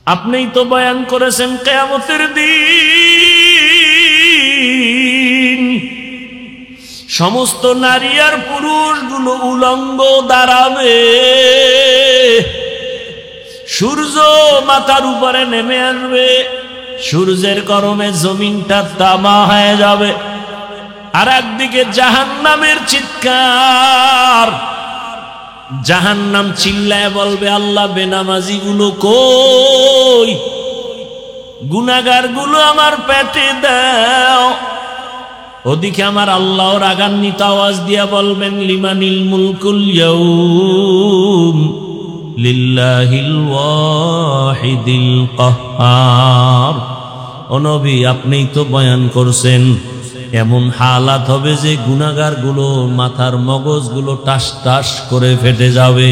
আপনিই তো বয়ান করেছেন কিয়ামতের দিন সমস্ত নারী আর পুরুষগুলো উলঙ্গ দাঁড়াবে, সূর্য মাথার উপরে নেমে আসবে, সূর্যের গরমে জমিনটা তামা হয়ে যাবে, আর একদিকে জাহান্নামের চিৎকার। জাহান্নাম চিল্লায় বলবে, আল্লাহ বেনামাজি গুলো কই, গুনাহগার গুলো আমার পেটে দাও। ওদিকে আমার আল্লাহ রাগান্বিত আওয়াজ দিয়া বলবেন, লিমানিল মুলকুল ইয়াউম লিল্লাহিল ওয়াহিদিল কাহ্হার। ও নবী, আপনিই তো বয়ান করছেন এমন হালাত হবে যে গুনাহগার গুলো মাথার মগজগুলো টাস টাস করে ফেটে যাবে।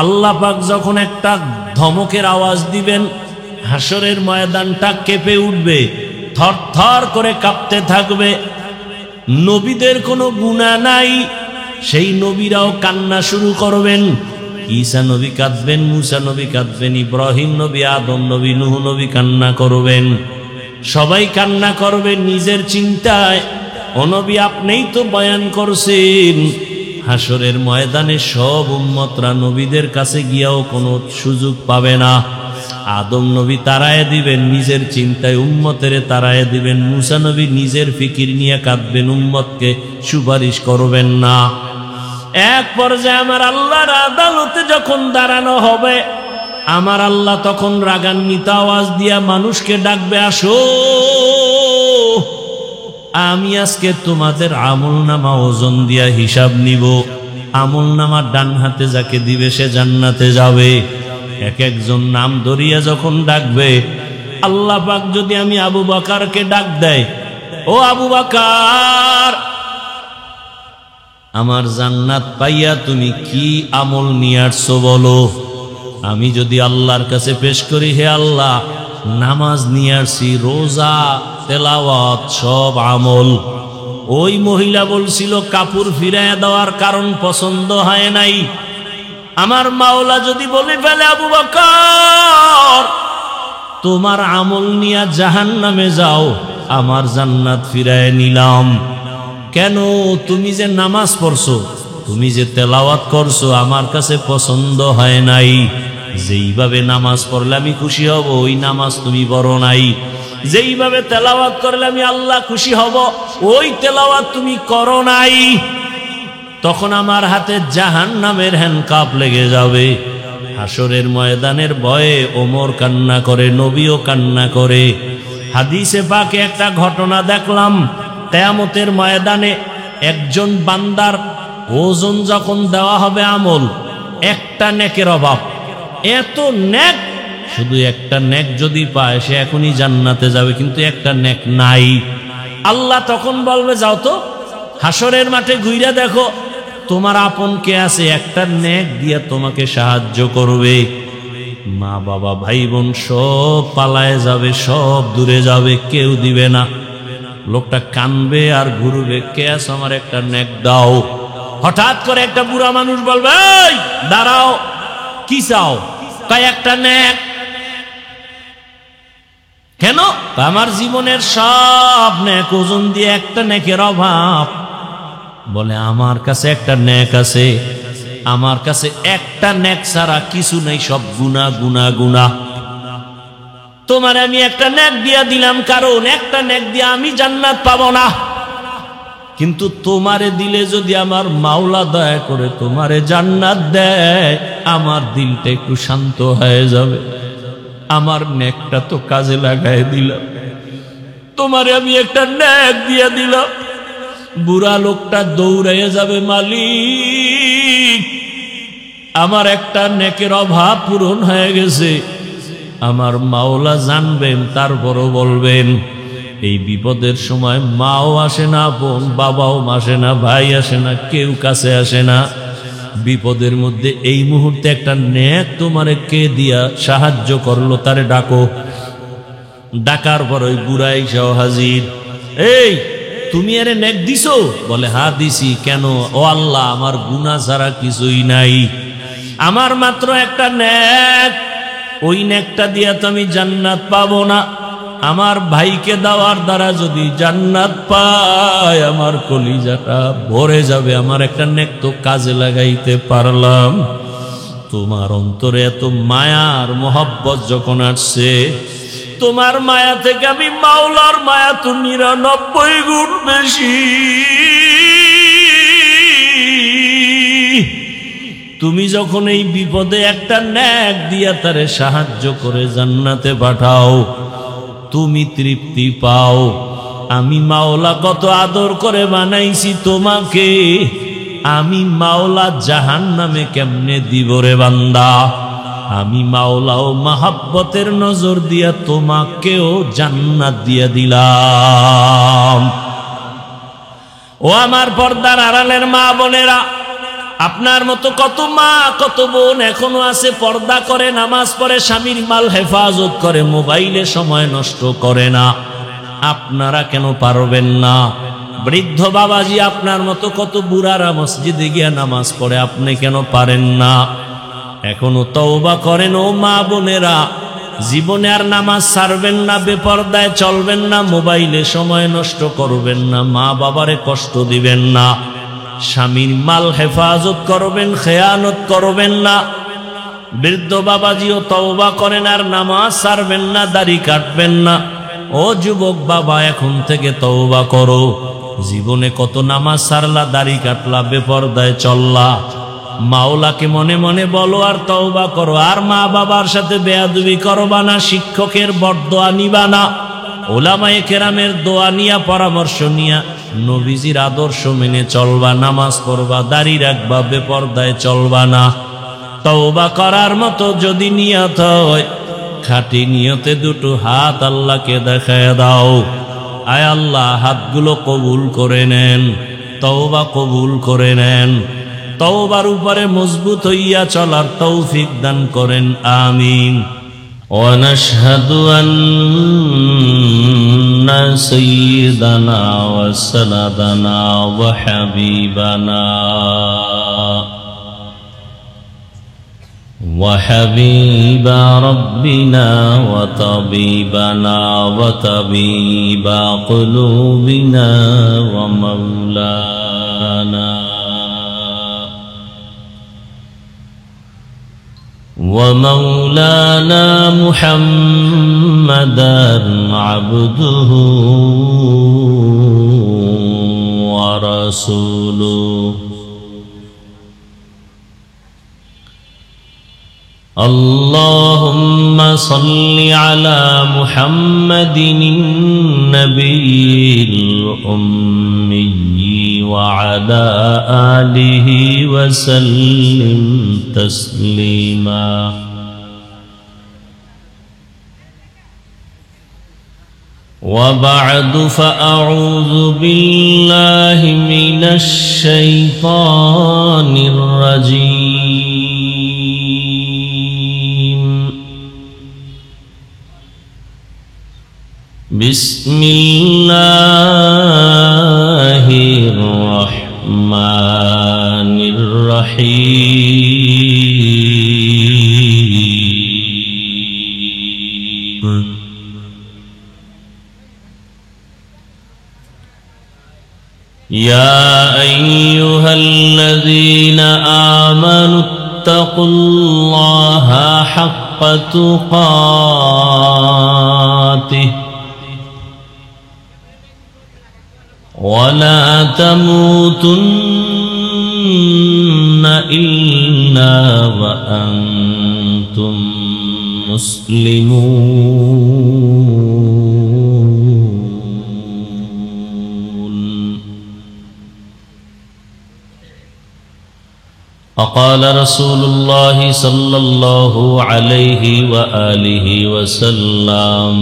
আল্লাহ পাক যখন একটা ধমকের আওয়াজ দিবেন, হাসরের ময়দানটা কেঁপে উঠবে, থর থর করে কাঁপতে থাকবে। নবীদের কোনো গুনাহ নাই, সেই নবীরাও কান্না শুরু করবেন। ঈসা নবী কাঁদবেন, মুসা নবী কাঁদবেন, ইব্রাহিম নবী, আদম নবী, নূহ নবী কান্না করবেন। সবাই কান্না করবে নিজের চিন্তায়। ও নবী, আপনিই তো বয়ান করছেন হাসরের ময়দানে সব উম্মতরা নবীদের কাছে গিয়াও কোনো সুযোগ পাবে না। আদম নবী তাড়ায় দিবেন নিজের চিন্তায়, উম্মতের তাড়ায় দিবেন। মুসা নবী নিজের ফিকির নিয়ে কাঁদবেন, উম্মতকে সুপারিশ করবেন না। এক পর্যায়ে আমার আল্লাহর আদালতে যখন দাঁড়ানো হবে, আমার আল্লাহ তখন রাগান্বিত আওয়াজ দিয়া মানুষকে ডাকবে, আসো, আমি আজকে তোমাদের আমলনামা ওজন দিয়া হিসাব নিব। আমলনামা ডান হাতে যাকে দিবে সে জান্নাতে যাবে। এক একজন নাম ধরিয়া যখন ডাকবে, আল্লাহ পাক যদি আমি আবু বকরকে ডাক দেয়, ও আবু বকর, আমার জান্নাত পাইয়া তুমি কি আমল নিয়ে আসছো বলো। আমি যদি আল্লাহর কাছে পেশ করি, হে আল্লাহ, নামাজ নিয়ে আসছি, রোজা, তেলাওয়াত, সব আমল। ওই মহিলা বলছিল কাপড় ফিরাইয়া দেওয়ার কারণ পছন্দ হয় নাই। আমার মাওলা যদি বলে ফেলে, আবু বকর, তোমার আমল নিয়ে জাহান্নামে যাও, আমার জান্নাত ফিরায় নিলাম। কেন? তুমি যে নামাজ পড়ছো, তুমি যে তেলাওয়াত করছো, আমার কাছে পছন্দ হয় নাই। যেইভাবে নামাজ পড়লে আমি খুশি হব, ওই নামাজ তুমি পড়ো নাই। যেইভাবে তেলাওয়াত করলে আমি আল্লাহ খুশি হব, ওই তেলাওয়াত তুমি করো নাই। তখন আমার হাতে জাহান্নামের হ্যান্ডকাপ লেগে যাবে। হাসরের ময়দানের ভয়ে ওমর কান্না করে, নবীও কান্না করে। হাদিসে পাকে একটা ঘটনা দেখলাম, কিয়ামতের ময়দানে একজন বান্দার ওজন যখন দেওয়া হবে আমল, একটা নেকের অভাব, এত নেক, শুধু একটা নেক যদি পায় সে এখনই জান্নাতে যাবে, কিন্তু একটা নেক নাই। আল্লাহ তখন বলবে, যাও তো হাসরের মাঠে ঘুরে দেখো তোমার আপন কে আছে, একটা নেক দিয়ে তোমাকে সাহায্য করবে। মা বাবা ভাই বোন সব পালায় যাবে, সব দূরে যাবে, কেউ দিবে না। লোকটা কানবে আর ঘুরবে, কে আছে, আমার একটা নেক দাও। হঠাৎ করে একটা বুড়া মানুষ বলবে, এই দাঁড়াও, কি চাও? কয় একটা নেক। কেন? আমার জীবনের সব নেক ওজন দিয়ে একটা নেকের অভাব। বলে, আমার কাছে একটা নেক আছে, আমার কাছে একটা নেক ছাড়া কিছু নেই, সব গুনাহ গুনাহ গুনাহ। তোমার আমি একটা নেক দিয়া দিলাম, কারণ একটা নেক দিয়ে আমি জান্নাত পাবো না, কিন্তু তোমারে দিলে যদি আমার মাওলা দয়া করে তোমারে জান্নাত দেয়, আমার দিলটা একটু শান্ত হয়ে যাবে। আমার নেকটা তো কাজে লাগাই দিলাম, তোমারে আমি একটা নেক দিয়া দিলাম। বুড়া লোকটা দৌড়াইয়া যাবে, মালিক, আমার একটা নেকের অভাব পূরণ হয়ে গেছে। আমার মাওলা জানবেন, তারপরও বলবেন। এই বিপদের সময় মাও আসে না, বোন বাবাও আসে না, ভাই আসে না, কেউ কাছে আসে না। বিপদের মধ্যে এই মুহূর্তে একটা নেক তোমারে কে দিয়া সাহায্য করলো, তারে ডাকো। ডাকার পর ওই বুড়া এসেও হাজির। এই, তুমি আরে নেক দিছো? বলে, হ্যাঁ দিছি। কেন? ও আল্লাহ, আমার গুনাহ ছাড়া কিছুই নাই, আমার মাত্র একটা নেক। ওই নেকটা দিয়া তো আমি জান্নাত পাবো না। আমার ভাইকে দেওয়ার দ্বারা যদি জান্নাত পায় আমার কলিজাটা ভরে যাবে, আমার একটা নেক তো কাজে লাগাইতে পারলাম। তোমার অন্তরে এত মায়ার মোহব্বত যখন আসছে, তোমার মায়া থেকে আমি মাওলার মায়া তো 99 গুণ বেশি। তুমি যখন এই বিপদে একটা নেক দিয়া তারে সাহায্য করে জান্নাতে পাঠাও, তুমি তৃপ্তি পাও। আমি মাওলা কত আদর করে বানাইছি তোমাকে, আমি মাওলা জাহান্নামে কেমনে দিব রে বান্দা। আমি মাওলাও মাহাব্বতের নজর দিয়া তোমাকেও জান্নাত দিয়া দিলাম। ও আমার পর্দার আড়ালের মা বোনেরা, আপনার মতো কত মা কত বোন এখনো আছে, পর্দা করে, নামাজ পড়ে, স্বামীর মাল হেফাজত করে, মোবাইলে সময় নষ্ট করে না। আপনারা কেন পারবেন না? বৃদ্ধ বাবাজি আপনার মতো কত বুড়ারা মসজিদে গিয়া নামাজ পড়ে, আপনি কেন পারেন না? এখনো তওবা করেন ও মা বোনেরা, জীবনে আর নামাজ ছাড়বেন না, বেপরদায় চলবেন না, মোবাইলে সময় নষ্ট করবেন না, মা বাবারে কষ্ট দিবেন না, স্বামীর মাল হেফাজত করবেন, খেয়ানত করবেন না। বৃদ্ধ বাবাজিও তওবা করেন আর নামাজ ছাড়বেন না, দাড়ি কাটবেন না। ও যুবক বাবা, এখন থেকে তওবা করো। জীবনে কত নামাজ ছাড়লা, দাড়ি কাটলা, বেপরদায় চললা, মাওলাকে মনে মনে বলো আর তওবা করো। আর মা বাবার সাথে বেয়াদবি করবা না, শিক্ষকের বরদোয়া নিবা না, ওলামায়ে কেরামের দোয়া নিয়া পরামর্শ নিয়া নবীজির আদর্শ মেনে চলবা, নামাজ পড়বা, দাড়ি রাখবা, বেপরদায় চলবা না। তওবা করার মতো যদি নিয়ত হয়, খাঁটি নিয়তে দুটো হাত আল্লাহকে দেখায় দাও। আয় আল্লাহ, হাতগুলো কবুল করে নেন, তওবা কবুল করে নেন, তওবার উপরে মজবুত হইয়া চলার তৌফিক দান করেন, আমিন। ونشهد أن سيدنا وسندنا وحبيب ربنا وطبيبنا وطبيب قلوبنا ومولانا محمدا عبده ورسوله اللهم صل على محمد النبي الأمي وعلى آله وسلم تسليما وبعد فأعوذ بالله من الشيطان الرجيم بسم الله الرحمن الرحيم يا أيها الذين آمنوا اتقوا الله حق تقاته ولا تموتن إلا وأنتم مسلمون وقال رسول الله صلى الله عليه وآله وسلم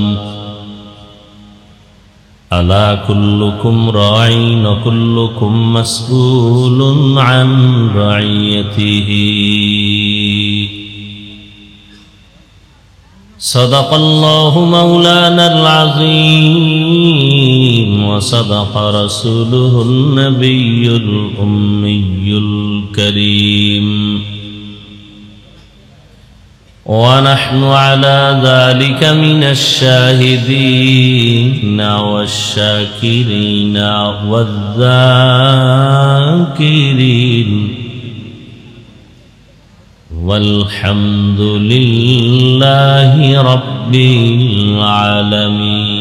ألا كلكم راع وكلكم مسؤول عن رعيته صدق الله مولانا العظيم وصدق رسوله النبي الأمي الكريم ونحن على ذلك من الشاهدين والشاكرين والذاكرين والحمد لله رب العالمين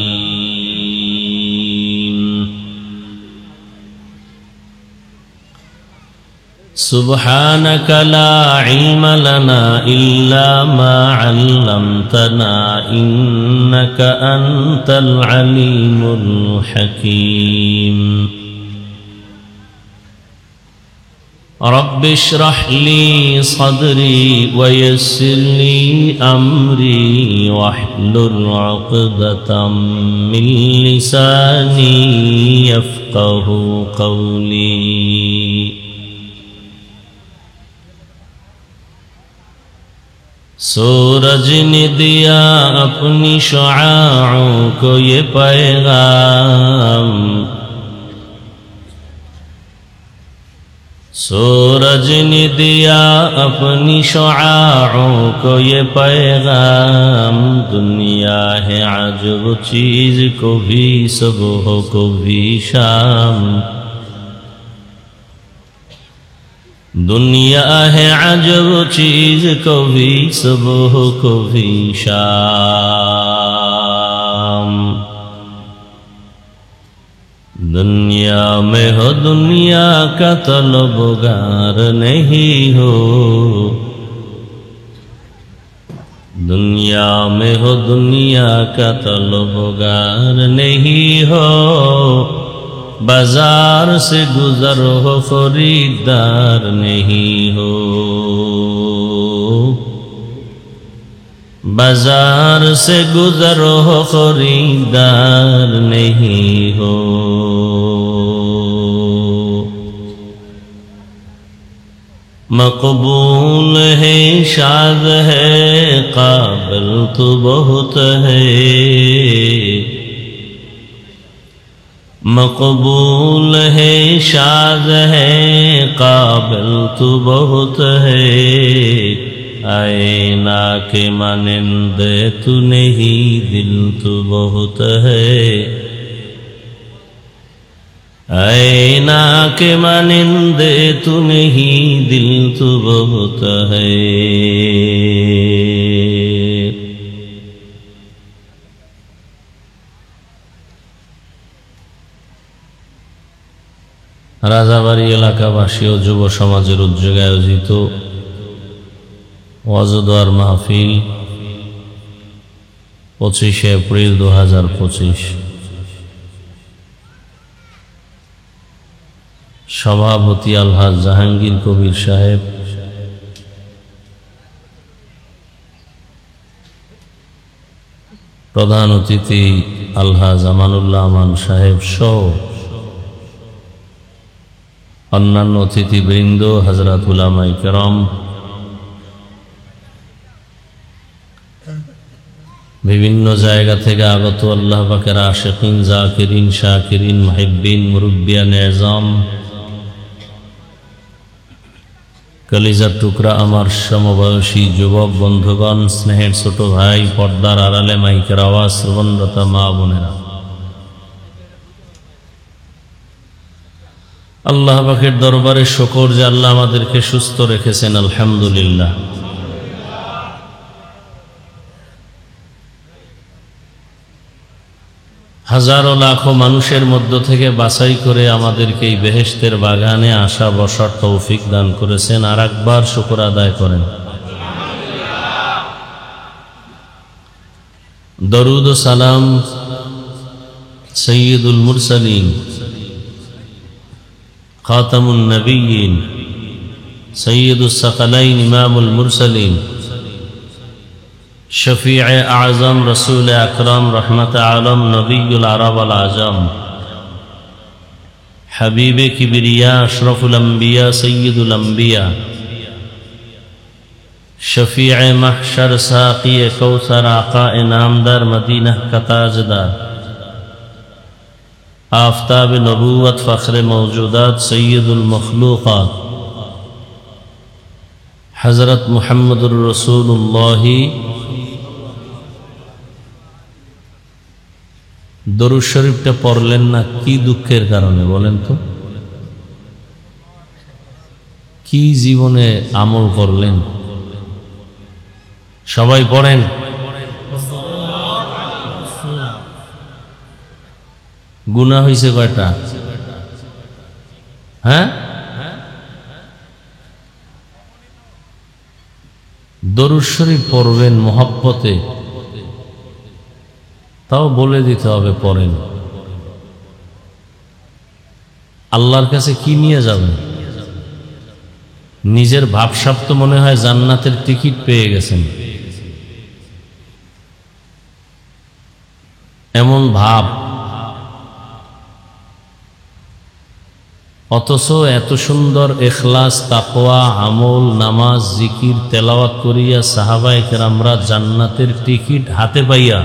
سبحانك لا علم لنا إلا ما علمتنا إنك أنت العليم الحكيم رب اشرح لي صدري ويسر لي أمري واحلل عقدة من لساني يفقه قولي सूरज ने दिया अपनी शुआओं को ये पैगाम सूरज ने दिया अपनी शुआओं को ये पैगाम दुनिया है अजब चीज को भी सुबह को भी शाम दुनिया है अजब चीज को भी सुबह को भी शाम दुनिया में हो दुनिया का तलबगार नहीं हो दुनिया में हो दुनिया का तलबगार नहीं हो बाजार से गुजर हो खरीदार नहीं हो बाजार से गुजर हो खरीदार नहीं हो मकबूल है शाद है काबिल तो बहुत है मकबूल है शाद है काबिल तो बहुत है आईना के मानिंदे तू नहीं दिल तो बहुत है आईना के मानिंदे तू नहीं दिल तो बहुत है রাজাবাড়ী এলাকাবাসী ও যুব সমাজের উদ্যোগে আয়োজিত ওয়াজ ও দোয়ার মাহফিল 25 এপ্রিল 2025 সভাপতি আলহাজ জাহাঙ্গীর কবির সাহেব প্রধান অতিথি আলহাজ আমানুল্লাহ আমান সাহেব সহ অন্যান্য অতিথিবৃন্দ হযরত উলামায়ে কেরাম বিভিন্ন জায়গা থেকে আগত আল্লাহ পাকের আশিকিন জাকিরিন শাকিরিন মুহিব্বিন মুরব্বিয়ান এজাম কলিজার টুকরা আমার সমবয়সী যুবক বন্ধুগণ স্নেহের ছোট ভাই পর্দার আড়ালে মাইকের আওয়াজ শ্রবণরত মা বোনেরা আল্লাহ পাকের দরবারে শুকর যে আল্লাহ আমাদেরকে সুস্থ রেখেছেন আলহামদুলিল্লাহ হাজারো লাখো মানুষের মধ্য থেকে বাছাই করে আমাদেরকে এই বেহেশতের বাগানে আসা বসার তৌফিক দান করেছেন আর একবার শুকর আদায় করেন দরুদ ও সালাম সৈয়দুল মুরসালিন খাতামুন নবিয়্যিন সৈয়দুস সাকালাইন ইমামুল মুরসালিন शफीअ आज़म रसूल अकरम रहमत आलम नबीउल अरब वल आजम हबीब किबरिया अशरफुल अंबिया सय्यदुल अंबिया शफीअ महशर साक़ी कौसर आका इनामदार मदीना का ताजदार आफ़ताब नबूवत फ़ख्र मौजूदात सय्यदुल मखलूक़ात হযরত মুহাম্মদুর রাসূলুল্লাহ দরুদ শরীফটা পড়লেন না, কি দুঃখের কারণে বলেন তো? কি জীবনে আমল করলেন? সবাই পড়েন। গুনাহ হয়েছে কয়টা? হ্যাঁ, দরুদ শরীফ পড়বেন মহব্বতে, তাও বলে দিতে হবে পড়েন। আল্লাহর কাছে কি নিয়ে যাবেন? নিজের ভাবসাব তো মনে হয় জান্নাতের টিকিট পেয়ে গেছেন, এমন ভাব। অথচ এত সুন্দর ইখলাস, তাকওয়া, আমল, নামাজ, জিকির, তেলাওয়াত করিয়া সাহাবায়ে কেরামরা জান্নাতের টিকিট হাতে পাইয়া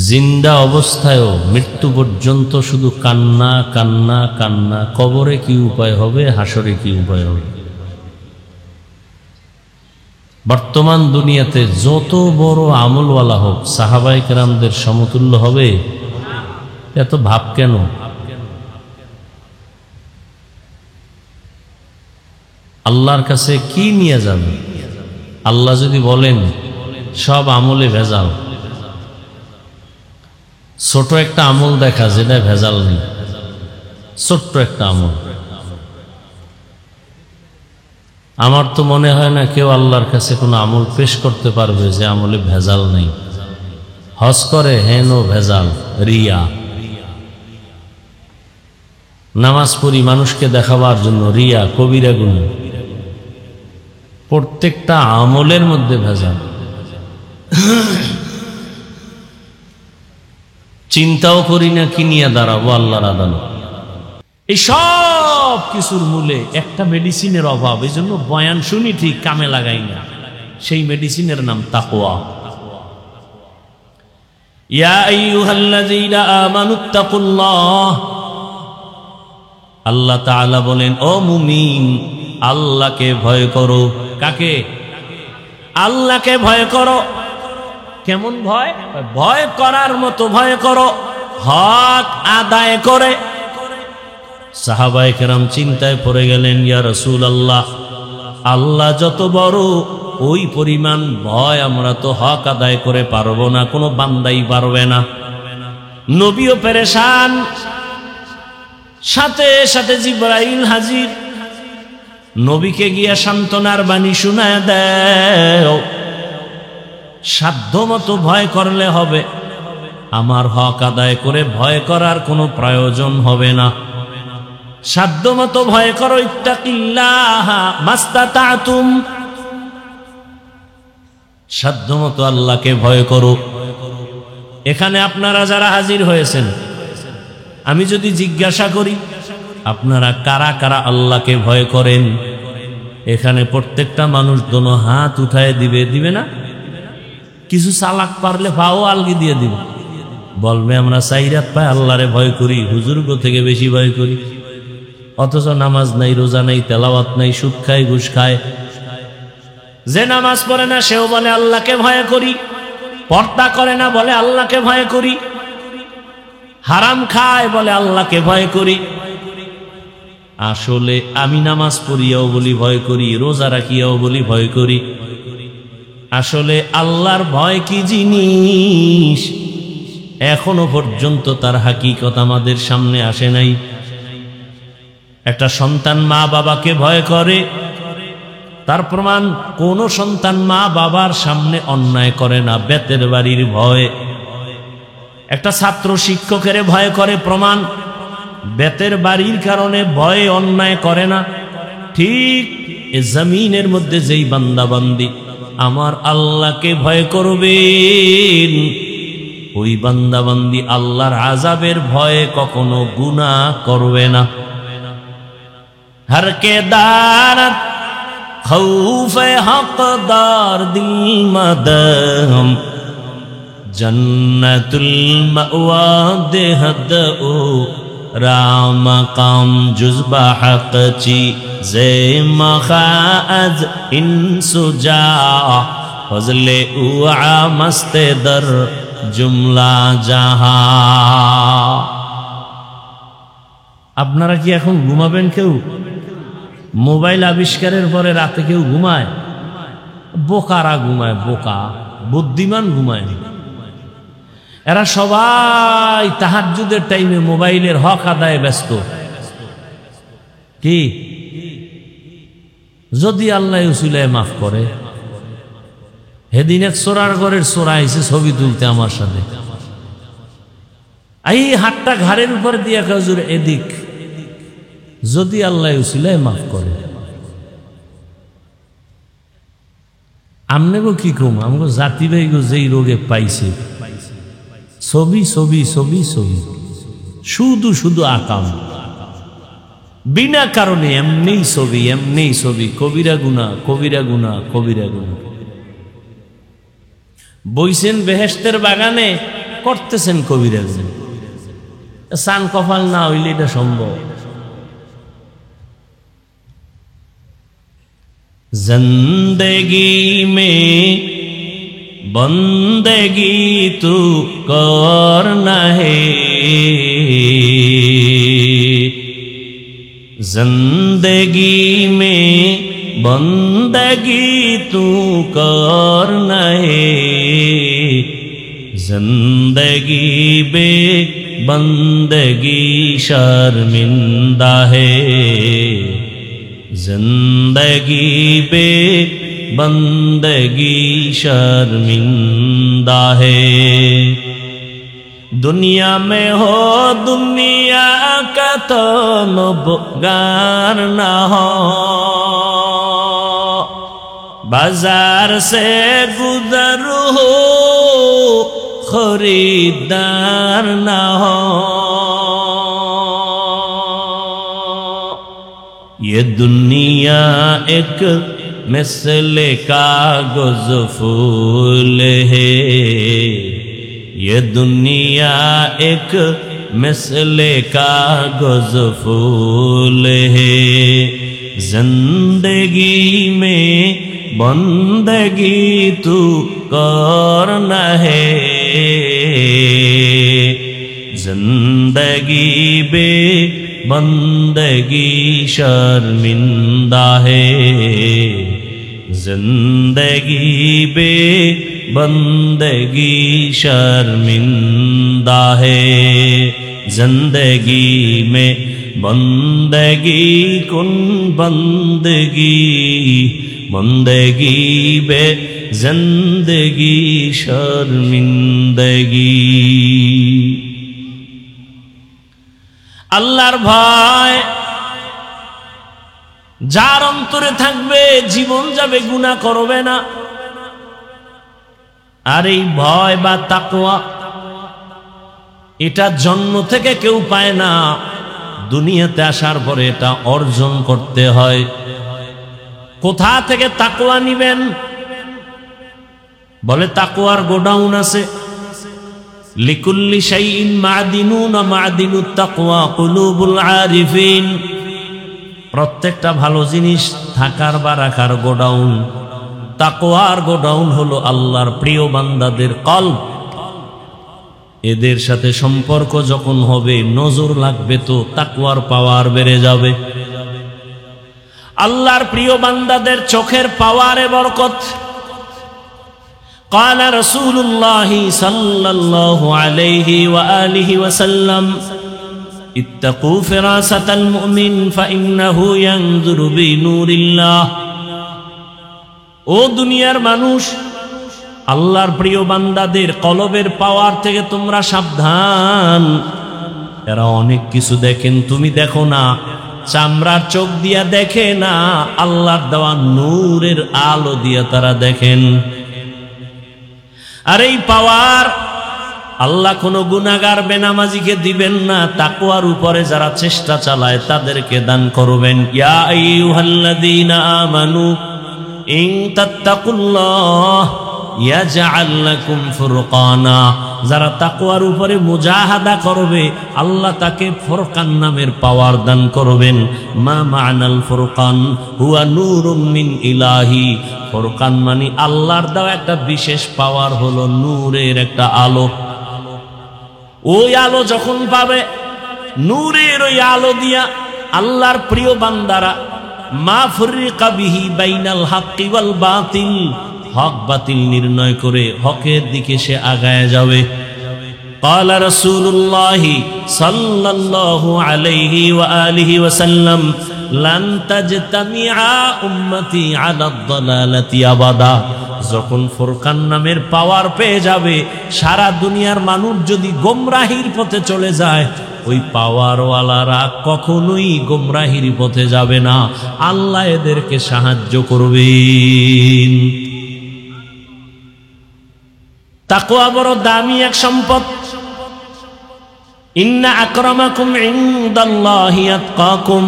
জিন্দা অবস্থায়ও মৃত্যু পর্যন্ত শুধু কান্না কান্না কান্না। কবরে কি উপায় হবে, হাসরে কি উপায় হবে? বর্তমান দুনিয়াতে যত বড় আমলওয়ালা হোক, সাহাবায়ে কেরামদের সমতুল্য হবে? এত ভাব কেন? আল্লাহর কাছে কি নিয়ে যাবে? আল্লাহ যদি বলেন সব আমলে ভেজাল, ছোট একটা আমল দেখা যেটা ভেজাল নেই, ছোট্ট একটা আমল। আমার তো মনে হয় না কেউ আল্লাহর কাছে কোনো আমল পেশ করতে পারবে যে আমলে ভেজাল নেই। হজ করে হেন ভেজাল, রিয়া। নামাজ পড়ি মানুষকে দেখাবার জন্য, রিয়া, কবিরা গুনাহ। প্রত্যেকটা আমলের মধ্যে ভেজাল। চিন্তাও করি না কি নিয়ে দাঁড়াবো আল্লাহর আদালত। এই সব কিছুর মূলে একটা মেডিসিনের অভাব। এই জন্য বয়ান শুনি ঠিক, কামে লাগাই না। সেই মেডিসিনের নাম তাকওয়া। ইয়া আইয়ুহাল্লাযীনা আমানুত্তাকুল্লাহ, আল্লাহ তাআলা বলেন, ও মুমিন, আল্লাহকে ভয় করো। কাকে? আল্লাহকে ভয় করো। কেমন ভয়? ভয় করার মতো ভয় করো, হক আদায় করে। সাহাবায়ে কেরাম চিন্তায় পড়ে গেলেন, ইয়া রাসূলুল্লাহ, আল্লাহ যত বড়, ওই পরিমাণ ভয় আমরা তো হক আদায় করে পারবো না, কোনো বান্দাই পারবে না। নবীও পেরেশান, সাথে সাথে জিবরাইল হাজির। নবীকে গিয়া সান্ত্বনার বাণী শোনায় দেও, সাধ্যমতো ভয় করলে হবে, আমার হক আদায় করে ভয় করার কোনো প্রয়োজন হবে না। সাধ্যমতো ভয় করো, ইত্তাকিল্লাহ মাস্তাতাতুম, সাধ্যমতো আল্লাহকে ভয় করো। এখানে আপনারা যারা হাজির হয়েছেন, আমি যদি জিজ্ঞাসা করি আপনারা কারা কারা আল্লাহকে ভয় করেন, এখানে প্রত্যেকটা মানুষ দোনো হাত উঠায় দিবে, দিবে না? কিছু চালাক পারলে পাও আলগি দিয়ে দিবে, বলবে আমরা চাইরাত পায় আল্লাহরে ভয় করি, হুজুর্গ থেকে বেশি ভয় করি। অথচ নামাজ নাই, রোজা নাই, তেলাওয়াত নাই, সুদ খায়, ঘুষ খায়। যে নামাজ পড়ে না সেও বলে আল্লাহকে ভয় করি, পর্দা করে না বলে আল্লাহকে ভয় করি, হারাম খায় বলে আল্লাহকে ভয় করি। আসলে আমি নামাজ পড়িয়াও বলি ভয় করি, রোজা রাখিয়াও বলি ভয় করি। আসলে আল্লাহর ভয় কি জিনিস এখনো পর্যন্ত তার হাকিকত আমাদের সামনে আসে নাই। একটা সন্তান মা বাবাকে ভয় করে, তার প্রমাণ কোন সন্তান মা বাবার সামনে অন্যায় করে না, বেতের বাড়ির ভয়। একটা ছাত্র শিক্ষকের ভয় করে, প্রমাণ বেতের বাড়ির কারণে ভয়ে অন্যায় করে না। ঠিক এ জমিনের মধ্যে যেই বান্দাবান্দি আমার আল্লাহকে ভয় করবেন, ওই বান্দাবান্দি আল্লাহর আযাবের ভয়ে কখনো গুনাহ করবে না। हर के दारत खौफ हकदार दिल मदम जन्नतुल मअवा देहद ओ রাম কাম জুজবা হকচি জে মখাজ ইনসুজা ফজলে উআ মস্তে দর জুমলা জাহা। আপনারা কি এখন ঘুমাবেন? কেউ মোবাইল আবিষ্কারের পরে রাতে কেউ ঘুমায়? বোকারা ঘুমায়, বোকা। বুদ্ধিমান ঘুমায়। এরা সবাই তাহাজ্জুদের টাইমে মোবাইলের হক আদায়ে ব্যস্ত। কি যদি আল্লাহ উসিলায় মাফ করে? সেদিন এক চোরার ঘরের চোরা এসে ছবি তুলতে আমার সাথে, এই হাতটা ঘাড়ের উপর দিয়া হুজুর এদিক, যদি আল্লাহ উসিলায় মাফ করে। আমনে গো কি কম, আমগো জাতি ভাই গো যেই রোগে পাইছে, ছবি ছবি ছবি ছবি, শুধু শুধু আকাম, বিনা কারণে এমনি ছবি এমনি ছবি, কবিরা গুনাহ কবিরা গুনাহ কবিরা গুনাহ। বইছেন বেহেশতের বাগানে, করতেছেন কবিরা গুনাহ। সান কপাল না হইলে এটা সম্ভব। जिंदगी में बंदगी तू करना है, जिंदगी में बंदगी तू करना है, जिंदगी बे बंदगी शर्मिंदा है, जिंदगी बे बंदगी शर्मिंदा है। दुनिया में हो दुनिया का तो नुबगार ना हो, बाजार से गुजर हो खरीदार ना हो। ये दुनिया एक मिसले कागज फूल है, ये दुनिया एक मिसले कागज फूल है, जिंदगी में बंदगी तू करना है, जिंदगी बे बंदगी शर्मिंदा है, जिंदगी बे बंदगी शर्मिंदा है, जिंदगी में बंदगी कुन बंदगी, बंदगी बे जिंदगी शर्मिंदगी। আল্লাহর ভয় যার অন্তরে থাকবে, জীবন যাবে গুনাহ করবে না। আর এই ভয় বা তাকওয়া, এটা জন্ম থেকে কেউ পায় না, দুনিয়াতে আসার পরে এটা অর্জন করতে হয়। কোথা থেকে তাকওয়া নিবেন? বলে তাকওয়ার গোডাউন আছে। লিকুল্লি শাইইন মাদিনুন ওয়া মাদিনুত তাকওয়া কুলুবুল আরিফিন। প্রত্যেকটা ভালো জিনিস থাকার বা রাখার গোডাউন, তাকওয়ার গোডাউন হলো আল্লাহর প্রিয় বান্দাদের কলব। এদের সাথে সম্পর্ক যখন হবে, নজর লাগবে, তো তাকওয়ার পাওয়ার বেড়ে যাবে। আল্লাহর প্রিয় বান্দাদের চোখের পাওয়ারে বরকত। قال رسول الله صلى الله عليه وآله وسلم اتقوا فراسة المؤمن فإنه ينظر بنور الله। ও দুনিয়ার মানুষ, আল্লাহর প্রিয় বান্দাদের কলবের পাওয়ার থেকে তোমরা সাবধান। এরা অনেক কিছু দেখেন, তুমি দেখো না। চামড়ার চোখ দিয়া দেখে না, আল্লাহর দেওয়া নূরের আলো দিয়া তারা দেখেন। আর এই পাওয়ার আল্লাহ কোন গুনাহগার বেনামাজিকে দিবেন না, তাকওয়ার উপরে যারা চেষ্টা চালায় তাদেরকে দান করবেন। ইয়া আইয়ুহাল্লাযীনা আমানু ইন তাত্তাকুল্লাহ ইয়াজআল লাকুম ফুরকানা, যারা তাকওয়ার উপরে মুজাহাদা করবে আল্লাহ তাকে ফুরকান নামের পাওয়ার দান করবেন। মা মা'নাল ফুরকান হুয়া নূরুম মিন ইলাহি, ফুরকান মানে আল্লাহর দেওয়া একটা বিশেষ পাওয়ার, হলো নূরের একটা আলো। ওই আলো যখন পাবে, নূরের ওই আলো দিয়া আল্লাহর প্রিয় বান্দারা মা ফুররিকা বিহি বাইনাল হাক্কি ওয়াল বাতিল, হক বাতিল নির্ণয় করে হকের দিকে সে আগায় যাবে। ক্বালা রাসূলুল্লাহি সাল্লাল্লাহু আলাইহি ওয়া আলিহি ওয়াসাল্লাম লান তাজতামিআ উম্মতি আলা দালালাতি আবাদা, যখন ফুরকান নামের পাওয়ার পেয়ে যাবে, সারা দুনিয়ার মানুষ যদি গোমরাহির পথে চলে যায়, ওই পাওয়ারওয়ালারা কখনোই গোমরাহির পথে যাবে না, আল্লাহ এদেরকে সাহায্য করবেন। তাকওয়া বড় দামি এক সম্পদ। ইন্না আকরামাকুম ইনদাল্লাহি আতকাকুম,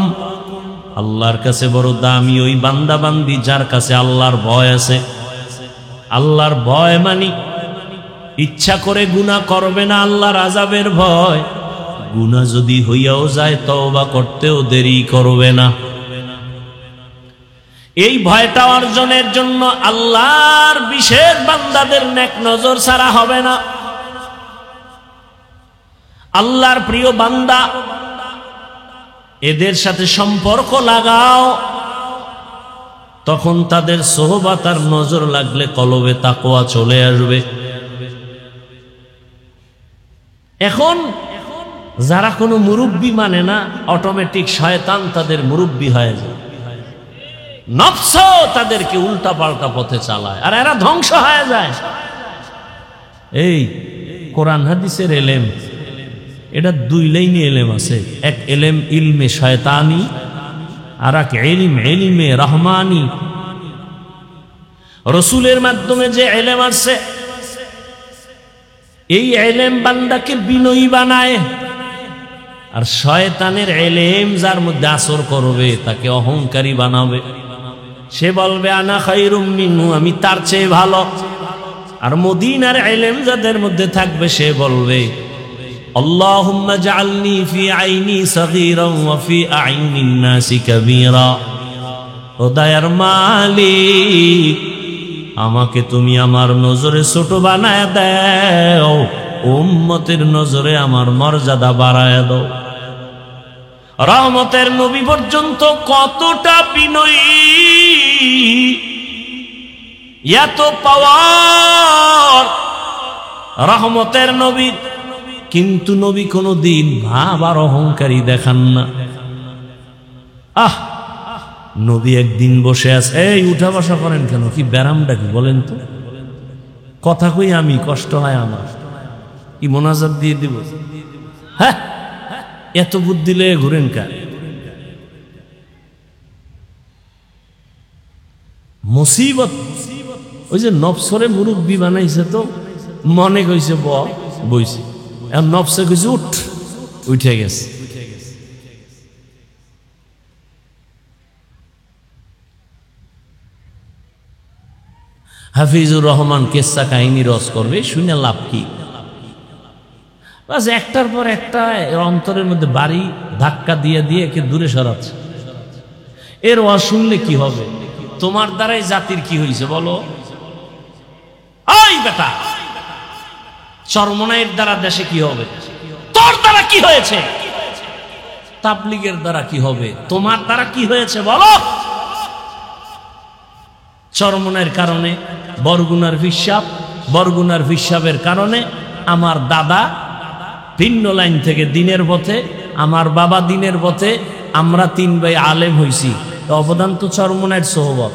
আল্লাহর কাছে বড় দামি ওই বান্দা বান্দি যার কাছে আল্লাহর ভয় আছে। আল্লাহর ভয় মানে ইচ্ছা করে গুনাহ করবে না, আল্লাহর আযাবের ভয়। গুনাহ যদি হইয়াও যায় তওবা করতেও দেরি করবে না। এই ভয়টা অর্জনের জন্য আল্লাহর বিশেষ বান্দাদের নেক নজর ছাড়া হবে না। আল্লাহর প্রিয় বান্দা, এদের সাথে সম্পর্ক লাগাও, তখন তাদের সোহবত আর নজর লাগলে কলবে তাকওয়া চলে আসবে। এখন যারা কোনো মুরব্বি মানে না, অটোমেটিক শয়তান তাদের মুরব্বি হয়ে যায়, নফস তাদেরকে উল্টা পাল্টা পথে চালায়, আর এরা ধ্বংস হয়ে যায়। এই কোরআন হাদিসের এলেম, এটা দুই লাইনে এলেম আছে। এক এলেম ইলমে শয়তানি, আর এক ইলম ইলমে রহমানি। রসুলের মাধ্যমে যে এলেম আসছে, এই এলেম বান্দাকে বিনয়ী বানায়, আর শয়তানের এলেম যার মধ্যে আসর করবে তাকে অহংকারী বানাবে। সে বলবে আনা খায়রুম মিনহু, আমি তার চেয়ে ভালো। আর মদিনার এলেম যাদের মধ্যে থাকবে, সে বলবে আল্লাহুম্মা জাআলনি ফি আইনি সগীরান ওয়া ফি আইনিন নাসি কাবীরা, ও দয়ার মালিক, আমাকে তুমি আমার নজরে ছোট বানায় দাও, উম্মতের নজরে আমার মর্যাদা বাড়ায় দাও। রহমতের নবী পর্যন্ত কতটা বিনয়ী, এত পাওয়ার রহমতের নবীর, কিন্তু নবী কোনদিন ভাব আর অহংকারী দেখান না। নবী একদিন বসে আছে, এই উঠা বসা করেন কেন, কি ব্যারামটা কি বলেন তো? কথা কই আমি, কষ্ট হয় আমার, কি মোনাজাত দিয়ে দিব? হ্যাঁ, এত বুদ্ধি লয়ে ঘুরেন কা? মুসিবত। ওই যে নফসরে মুরব্বী বানাইছে, তো মনে কইছে বইছে, আর নফসে কইছে উঠ, উঠে গেছে। হাফিজুর রহমান কেসা কাহিনী রস করবে, শুনে লাভ কি? বাস একটার পর একটা অন্তরের মধ্যে বাড়ি ধাক্কা দিয়ে দিয়ে একে দূরে সরাচ্ছে। এর ওয়াজ শুনলে কি হবে? তোমার দ্বারাই জাতির কি হয়েছে বলো? ওই বেটা, চরমনাইয়ের দ্বারা দেশে কি হবে? তোর দ্বারা কি হয়েছে? তাবলীগের দ্বারা কি হবে? তোমার দ্বারা কি হয়েছে বলো? চরমনাইয়ের কারণে বরগুনার হিসাব, বরগুনার হিসাবের কারণে আমার দাদা ভিন্ন লাইন থেকে দিনের পথে, আমার বাবা দিনের পথে, আমরা তিন ভাই আলেম হইছি। অবদান তো চরমনাইয়ের সোহবত।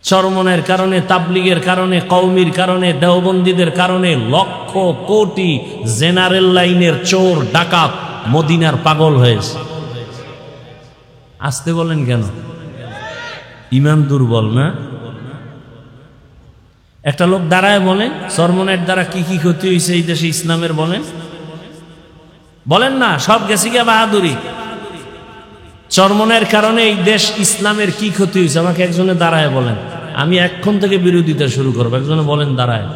চরমনাইয়ের কারণে, তাবলীগের কারণে, কওমির কারণে, দেওবন্দীদের কারণে লক্ষ কোটি জেনারেল লাইনের চোর ডাকাত মদিনার পাগল হয়েছে। আসতে বলেন কেন? ইমান দুর্বল না? একটা লোক দাঁড়ায় বলেন চরমনাইয়ের দ্বারা কি কি ক্ষতি হয়েছে এই দেশে ইসলামের, বলেন বলেন না, সব গেছে গিয়া বাহাদুরি। চরমনাইয়ের কারণে এই দেশ ইসলামের কি ক্ষতি হয়েছে আমাকে একজনে দাঁড়ায় বলেন। আমি এখন থেকে বিরোধিতা শুরু করবো। একজনে বলেন দাঁড়ায়,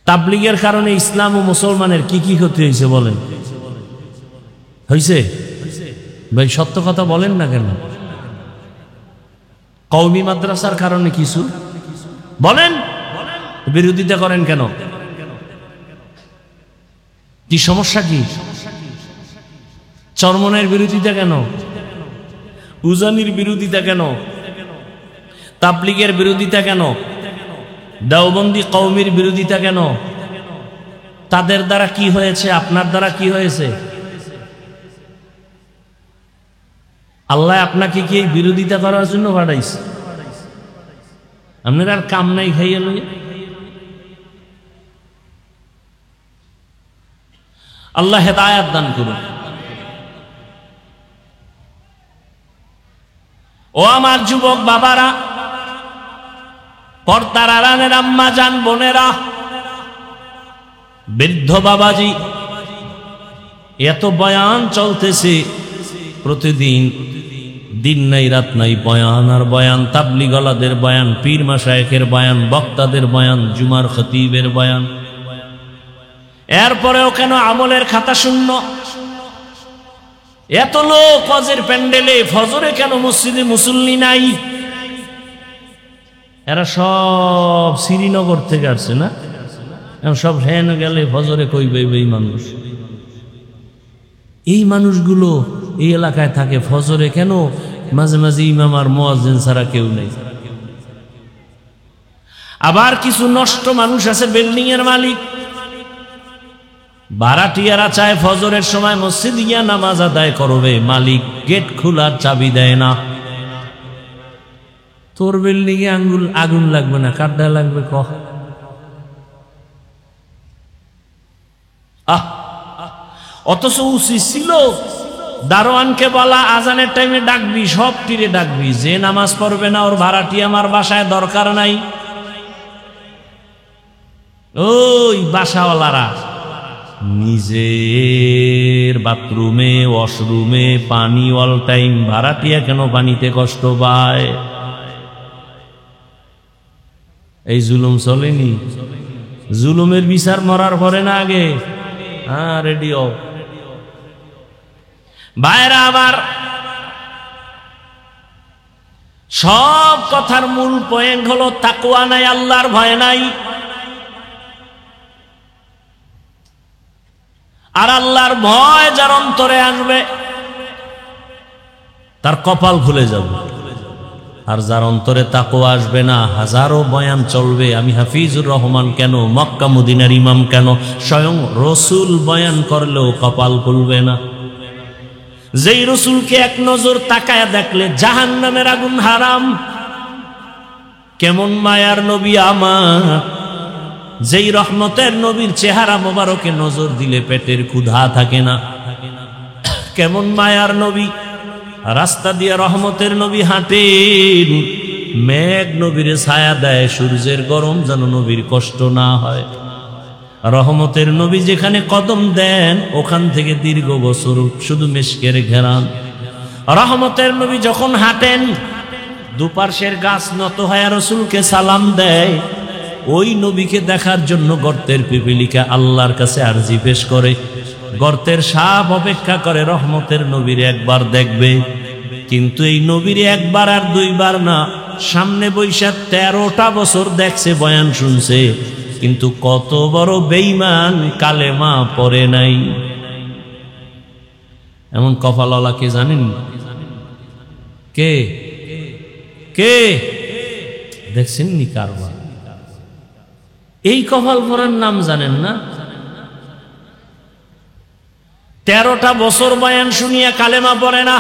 তাবলীগের কারণে ইসলাম ও মুসলমানের কি কি ক্ষতি হয়েছে বলেন? হয়েছে ভাই, সত্য কথা বলেন না কেন? কওমি মাদ্রাসার কারণে কিছু বলেন, বিরোধিতা করেন কেন? কি সমস্যা? কি চরমনের বিরোধিতা কেন? উজানির বিরোধিতা কেন? তাবলীগের বিরোধিতা কেন? দেওবন্দি কওমির বিরোধিতা কেন? তাদের দ্বারা কি হয়েছে? আপনার দ্বারা কি হয়েছে? আল্লাহ আপনাকে কি এই বিরোধিতা করার জন্য পাঠাইছে? আপনার আর কাম নাই খাইয়ে লই। আল্লাহ হেদায়াত দান করুন। ও আমার যুবক বাবারা, পর্দার আড়ালের আম্মা জান বোনেরা, বৃদ্ধ বাবাজি, এত বয়ান চলতেছে প্রতিদিন, দিন নাই রাত নাই বয়ান আর বয়ান, তাবলীগওয়ালাদের বয়ান, পীর মাশায়েখের বয়ান, বক্তাদের বয়ান, জুমার খতিবের বয়ান। এরপরেও কেন আমলের খাতা শূন্য? এত লোক হজের প্যান্ডেলে, ফজরে কেন মসজিদে মুসল্লি নাই? এরা সব শ্রীনগর থেকে আসছে না? সব হেন গেলে ফজরে কইবে এই মানুষ। এই মানুষগুলো এই এলাকায় থাকে, ফজরে কেন মাঝে মাঝে ইমাম আর মুয়াজ্জিন ছাড়া কেউ নেই। আবার কিছু নষ্ট মানুষ আছে, বিল্ডিং এর মালিক, ভাড়াটিয়ারা চায় ফজরের সময় মসজিদ গিয়া নামাজ আদায় করবে, মালিক গেট খোলার চাবি দেয় না। তোর বিল্ডিং এ আগুন লাগবে না, কাঠটা লাগবে ক? অথচ উচিত ছিল দারোয়ানকে বলা, আজানের টাইমে ডাকবি, সব তীরে ডাকবি, যে নামাজ পড়বে না ওর ভাড়াটি আমার বাসায় দরকার নাই। ওই বাসাওয়ালারা নিজের বাথরুমে ওয়াশরুমে পানি অল টাইম, ভাড়াটিয়া কেন পানিতে কষ্ট পায়? এই জুলুম চলেনি? জুলুমের বিচার মরার পরে না আগে? হ্যাঁ, রেডিও ভাইরা আবার, সব কথার মূল পয়েন্ট হলো তাকওয়া নাই, আল্লাহর ভয় নাই। আর আল্লাহর ভয় যার অন্তরে আসবে তার কপাল খুলে যাবে। আর যার অন্তরে তাকওয়া আসবে না, হাজারো বয়ান চলবে। আমি হাফিজুর রহমান কেন, মক্কা মদিনার ইমাম কেন, স্বয়ং রসুল বয়ান করলেও কপাল খুলবে না। যেই রসুলকে এক নজর তাকায়া দেখলে জাহান্নামের আগুন হারাম, কেমন মায়ার নবী আমার, যেই রহমতের নবীর চেহারা মোবারকে নজর দিলে পেটের ক্ষুধা থাকে না। কেমন মায়ার নবী, রাস্তা দিয়ে রহমতের নবী হাঁটেন, মেঘ নবীর ছায়া দেয়, সূর্যের গরম যেন নবীর কষ্ট না হয়। রহমতের নবী যেখানে কদম দেন ওখান থেকে দীর্ঘ বছর শুধু মেশকের ঘেরান। রহমতের নবী যখন হাঁটেন দুপার্শ্বের গাছ নত হয়ে রসুলকে সালাম দেয়। ওই নবীকে দেখার জন্য গর্তের পিপিলিকা আল্লাহর কাছে আরজি পেশ করে, গর্তের সাপ অপেক্ষা করে রহমতের নবীর একবার দেখবে। কিন্তু এই নবীর একবার আর দুইবার না, সামনে বৈশাখ 13টা বছর দেখছে, বয়ান শুনছে, কিন্তু কত বড় বেঈমান, কালেমা পড়ে নাই। এমন কপালওয়ালা কে জানেন? কে কে দেখছেন নি কারবার? এই কপাল পড়ার নাম জানেন না? 13টা বছর বয়ান শুনিয়া কালেমা পড়ে না,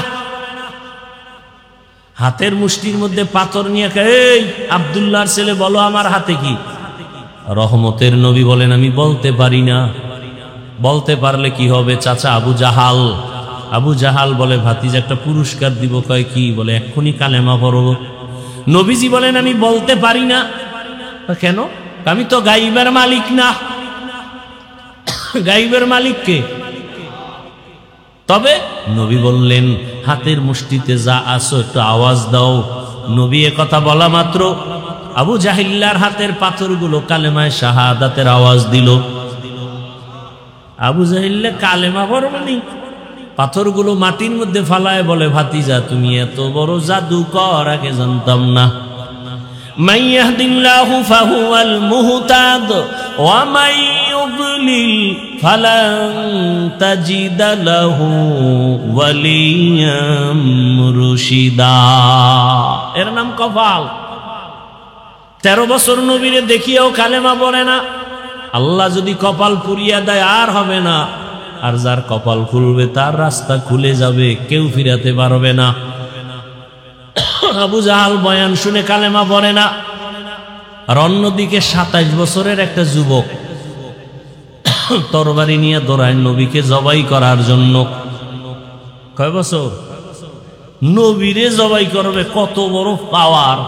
হাতের মুষ্টির মধ্যে পাথর নিয়ে, এই আব্দুল্লাহর ছেলে বলো আমার হাতে কি? রহমতের নবী বলেন আমি বলতে পারি না। বলতে পারলে কি হবে? চাচা আবু জাহাল, আবু জাহাল বলে ভাতিজা একটা পুরস্কার দিব। কয় কি? বলে এক্ষুনি কালেমা পড়ো। নবীজি বলেন আমি বলতে পারি না। কেন? আমি তো গাইবের মালিক না। গাইবের মালিক কে? তবে নবী বললেন হাতের মুষ্টিতে যা আসো একটু আওয়াজ দাও, নবী এ কথা বলা মাত্র আবু জাহিল্লার হাতের পাথরগুলো কালেমায় শাহাদাতের আওয়াজ দিল। আবু জাহিল্লা কালেমা পড়বনি, পাথরগুলো মাটির মধ্যে ফালায় বলে, ভাতিজা তুমি এত বড় জাদুকর, আগে জানতাম না। মান ইয়াহদিল্লাহু ফাহুয়াল মুহতাদ ওয়া মান ইউদ্লিল ফালান তাজিদা লাহু ওয়ালিয়াম মুরশিদা। এর নাম কপাল। 13 বছর নবীরে দেখিয়েও কালেমা পড়ে না। আল্লাহ যদি কপাল পুরিয়া দেয় আর হবে না, আর যার কপাল খুলবে তার রাস্তা খুলে যাবে, কেউ ফিরাতে পারবে না। আবু জাহাল বয়ান শুনে কালেমা পড়ে না। আর অন্যদিকে 27 বছরের একটা যুবক তরবারি নিয়ে দৌড়ায় নবীকে জবাই করার জন্য। কয় বছর? নবীরে জবাই করবে, কত বড় পাওয়ার!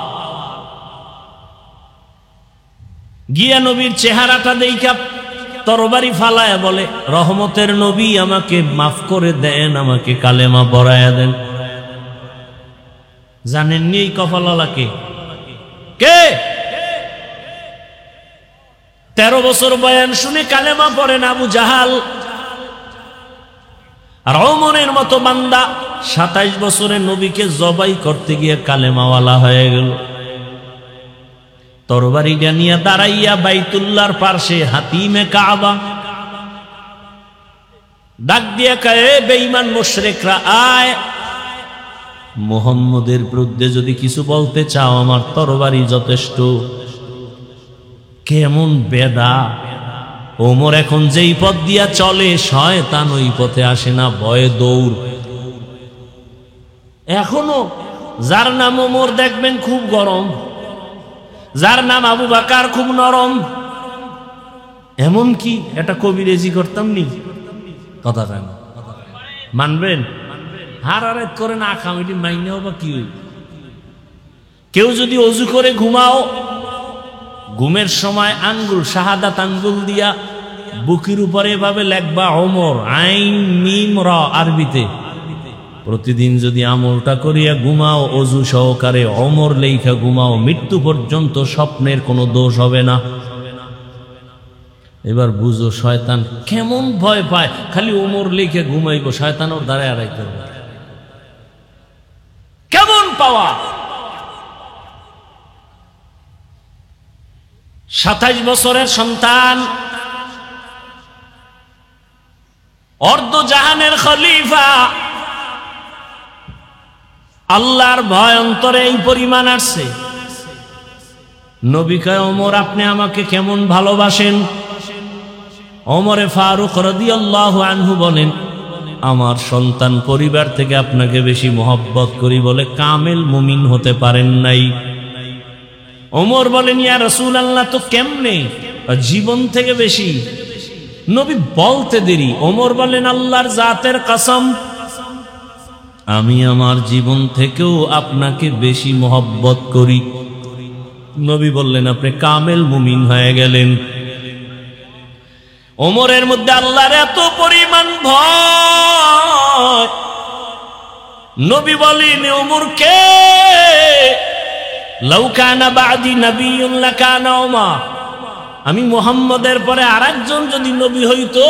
গিয়া নবীর চেহারাটা দেইখা তরবারি ফালায়া বলে, রহমতের নবী আমাকে মাফ করে দেন, আমাকে কালেমা পড়ায়া দেন। জানেননি এই কপালওয়ালাকে কে? 13 বছর বয়ান শুনে কালেমা পড়েন আবু জাহাল। আর ওমরের মতো বান্দা 27 বছরে নবীকে জবাই করতে গিয়ে কালেমাওয়ালা হয়ে গেল। তরবারি নিয়ে দাঁড়াইয়া বাইতুল্লাহর পাশে হাতিমে কাবা ডাক দিয়া কয়, বেঈমান মুশরিকরা আয়, মুহাম্মদের বিরুদ্ধে যদি কিছু বলতে চাও আমার তরবারি যথেষ্ট। কেমন বেদা! ওমর এখন যেই পথ দিয়া চলে শয়তান ওই পথে আসে না, ভয়ে দৌড়। এখনো যার নাম ওমর দেখবেন খুব গরম, যার নাম আবু বকর খুব নরম। এমন কি এটা কবিরেজি করতাম নি? কথা কেন মানবেন? হারারাত করে না খাম, এটি মাইনেও বা কি? কেউ যদি অজু করে ঘুমাও, ঘুমের সময় আঙ্গুল, শাহাদাত আঙ্গুল দিয়া বুকের উপরে এভাবে লেখবা ওমর, আইন মিম র আরবিতে। প্রতিদিন যদি আমলটা করিয়া ঘুমাও, অজু সহকারে ওমর লেখা ঘুমাও, মৃত্যু পর্যন্ত স্বপ্নের কোনো দোষ হবে না। এবার বুঝো শয়তান কেমন ভয় পায়, খালি ওমর লেখে ঘুমাইব, শয়তান ওর দ্বারা আড়াই করবে। কেমন পাওয়া! 27 বছরের সন্তান, অর্ধ জাহানের খলিফা, আল্লাহর ভয় অন্তরে এই পরিমাণ আসছে। নবী কয়, ওমর আপনি আমাকে কেমন ভালোবাসেন? ওমরে ফারুক রাদিয়াল্লাহু আনহু বলেন, আমার সন্তান পরিবার থেকে আপনাকে বেশি মহব্বত করি বলে কামেল মুমিন হতে পারেন নাই। ওমর বলেন, ইয়া রাসূলুল্লাহ, তো কেমনে? জীবন থেকে বেশি। নবী বলতে দেরি, ওমর বলেন, আল্লাহর জাতের কসম, আমি আমার জীবন থেকেও আপনাকে বেশি মহব্বত করি। নবী বললেন, আপনি কামেল মুমিন হয়ে গেলেন। ওমরের মধ্যে আল্লাহর এত পরিমাণ ভয়, নবী বলেন, ওমর কে? লাউ কানা বাদি নবিয়্যুন লাকানা ওমর, আমি মুহাম্মদের পরে আরেকজন যদি নবী হইতো,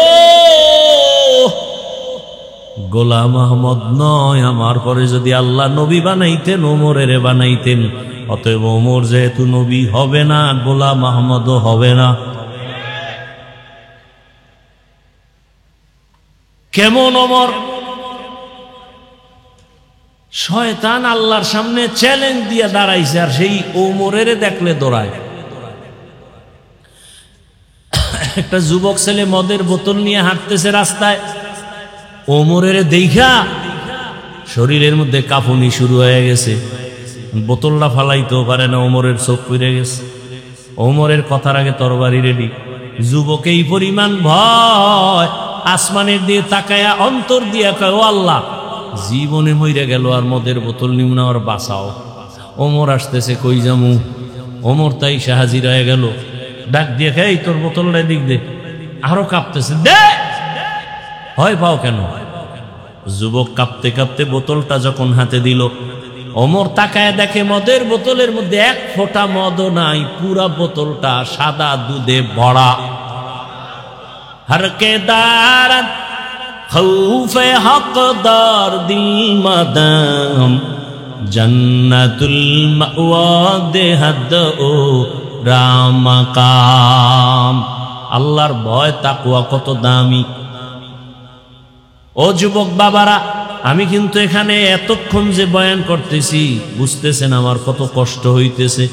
গোলাম আহমদ নয়, আমার পরে যদি আল্লাহ নবী বানাইতেন ওমরের বানাইতেন। অতএব ওমর যেহেতু নবী হবে না, গোলাম আহমদও হবে না। কেমন ওমর! শয়তান আল্লাহর সামনে চ্যালেঞ্জ দিয়ে দাঁড়াইছে, আর সেই ওমরের দেখলে দৌড়ায়। একটা যুবক ছেলে মদের বোতল নিয়ে হাঁটতেছে রাস্তায়, ওমরের দেখা শরীরের মধ্যে কাঁপুনি শুরু হয়ে গেছে, বোতলটা ফালাইতেও পারে না, ওমরের চোখ পড়ে গেছে। ওমরের কথার আগে তরবারি রেডি। যুবক এই পরিমাণ ভয়, আসমানের দিয়ে তাকায়া অন্তর দিয়া কয়, ও আল্লাহ, জীবনে মইরা গেল আর মদের বোতল নিউ না, আর বাঁচাও। ওমর আসতেছে, কই যামু? ওমর তাই হাজির হয়ে গেল, ডাক দিয়ে খাই, তোর বোতলটা দিক দে। আরো কাঁপতেছে, দে। ভয় পাও কেন? যুবক কাঁপতে কাঁপতে বোতলটা যখন হাতে দিল, ওমর তাকায় দেখে মদের বোতলের মধ্যে এক ফোঁটা মদও নাই, পুরা বোতলটা সাদা দুধে ভরা। হরকে দারাত খৌফে হকদার দিল মাদাম, জন্নতুল মাওয়া দেহাদ ও রামাকাম। আল্লাহর ভয় তাকওয়া কত দামি। ও যুবক বাবারা, আমি কিন্তু এখানে এতক্ষণ যে বয়ান করতেছি, বুঝতেছেন আমার কত কষ্ট হইতেছে।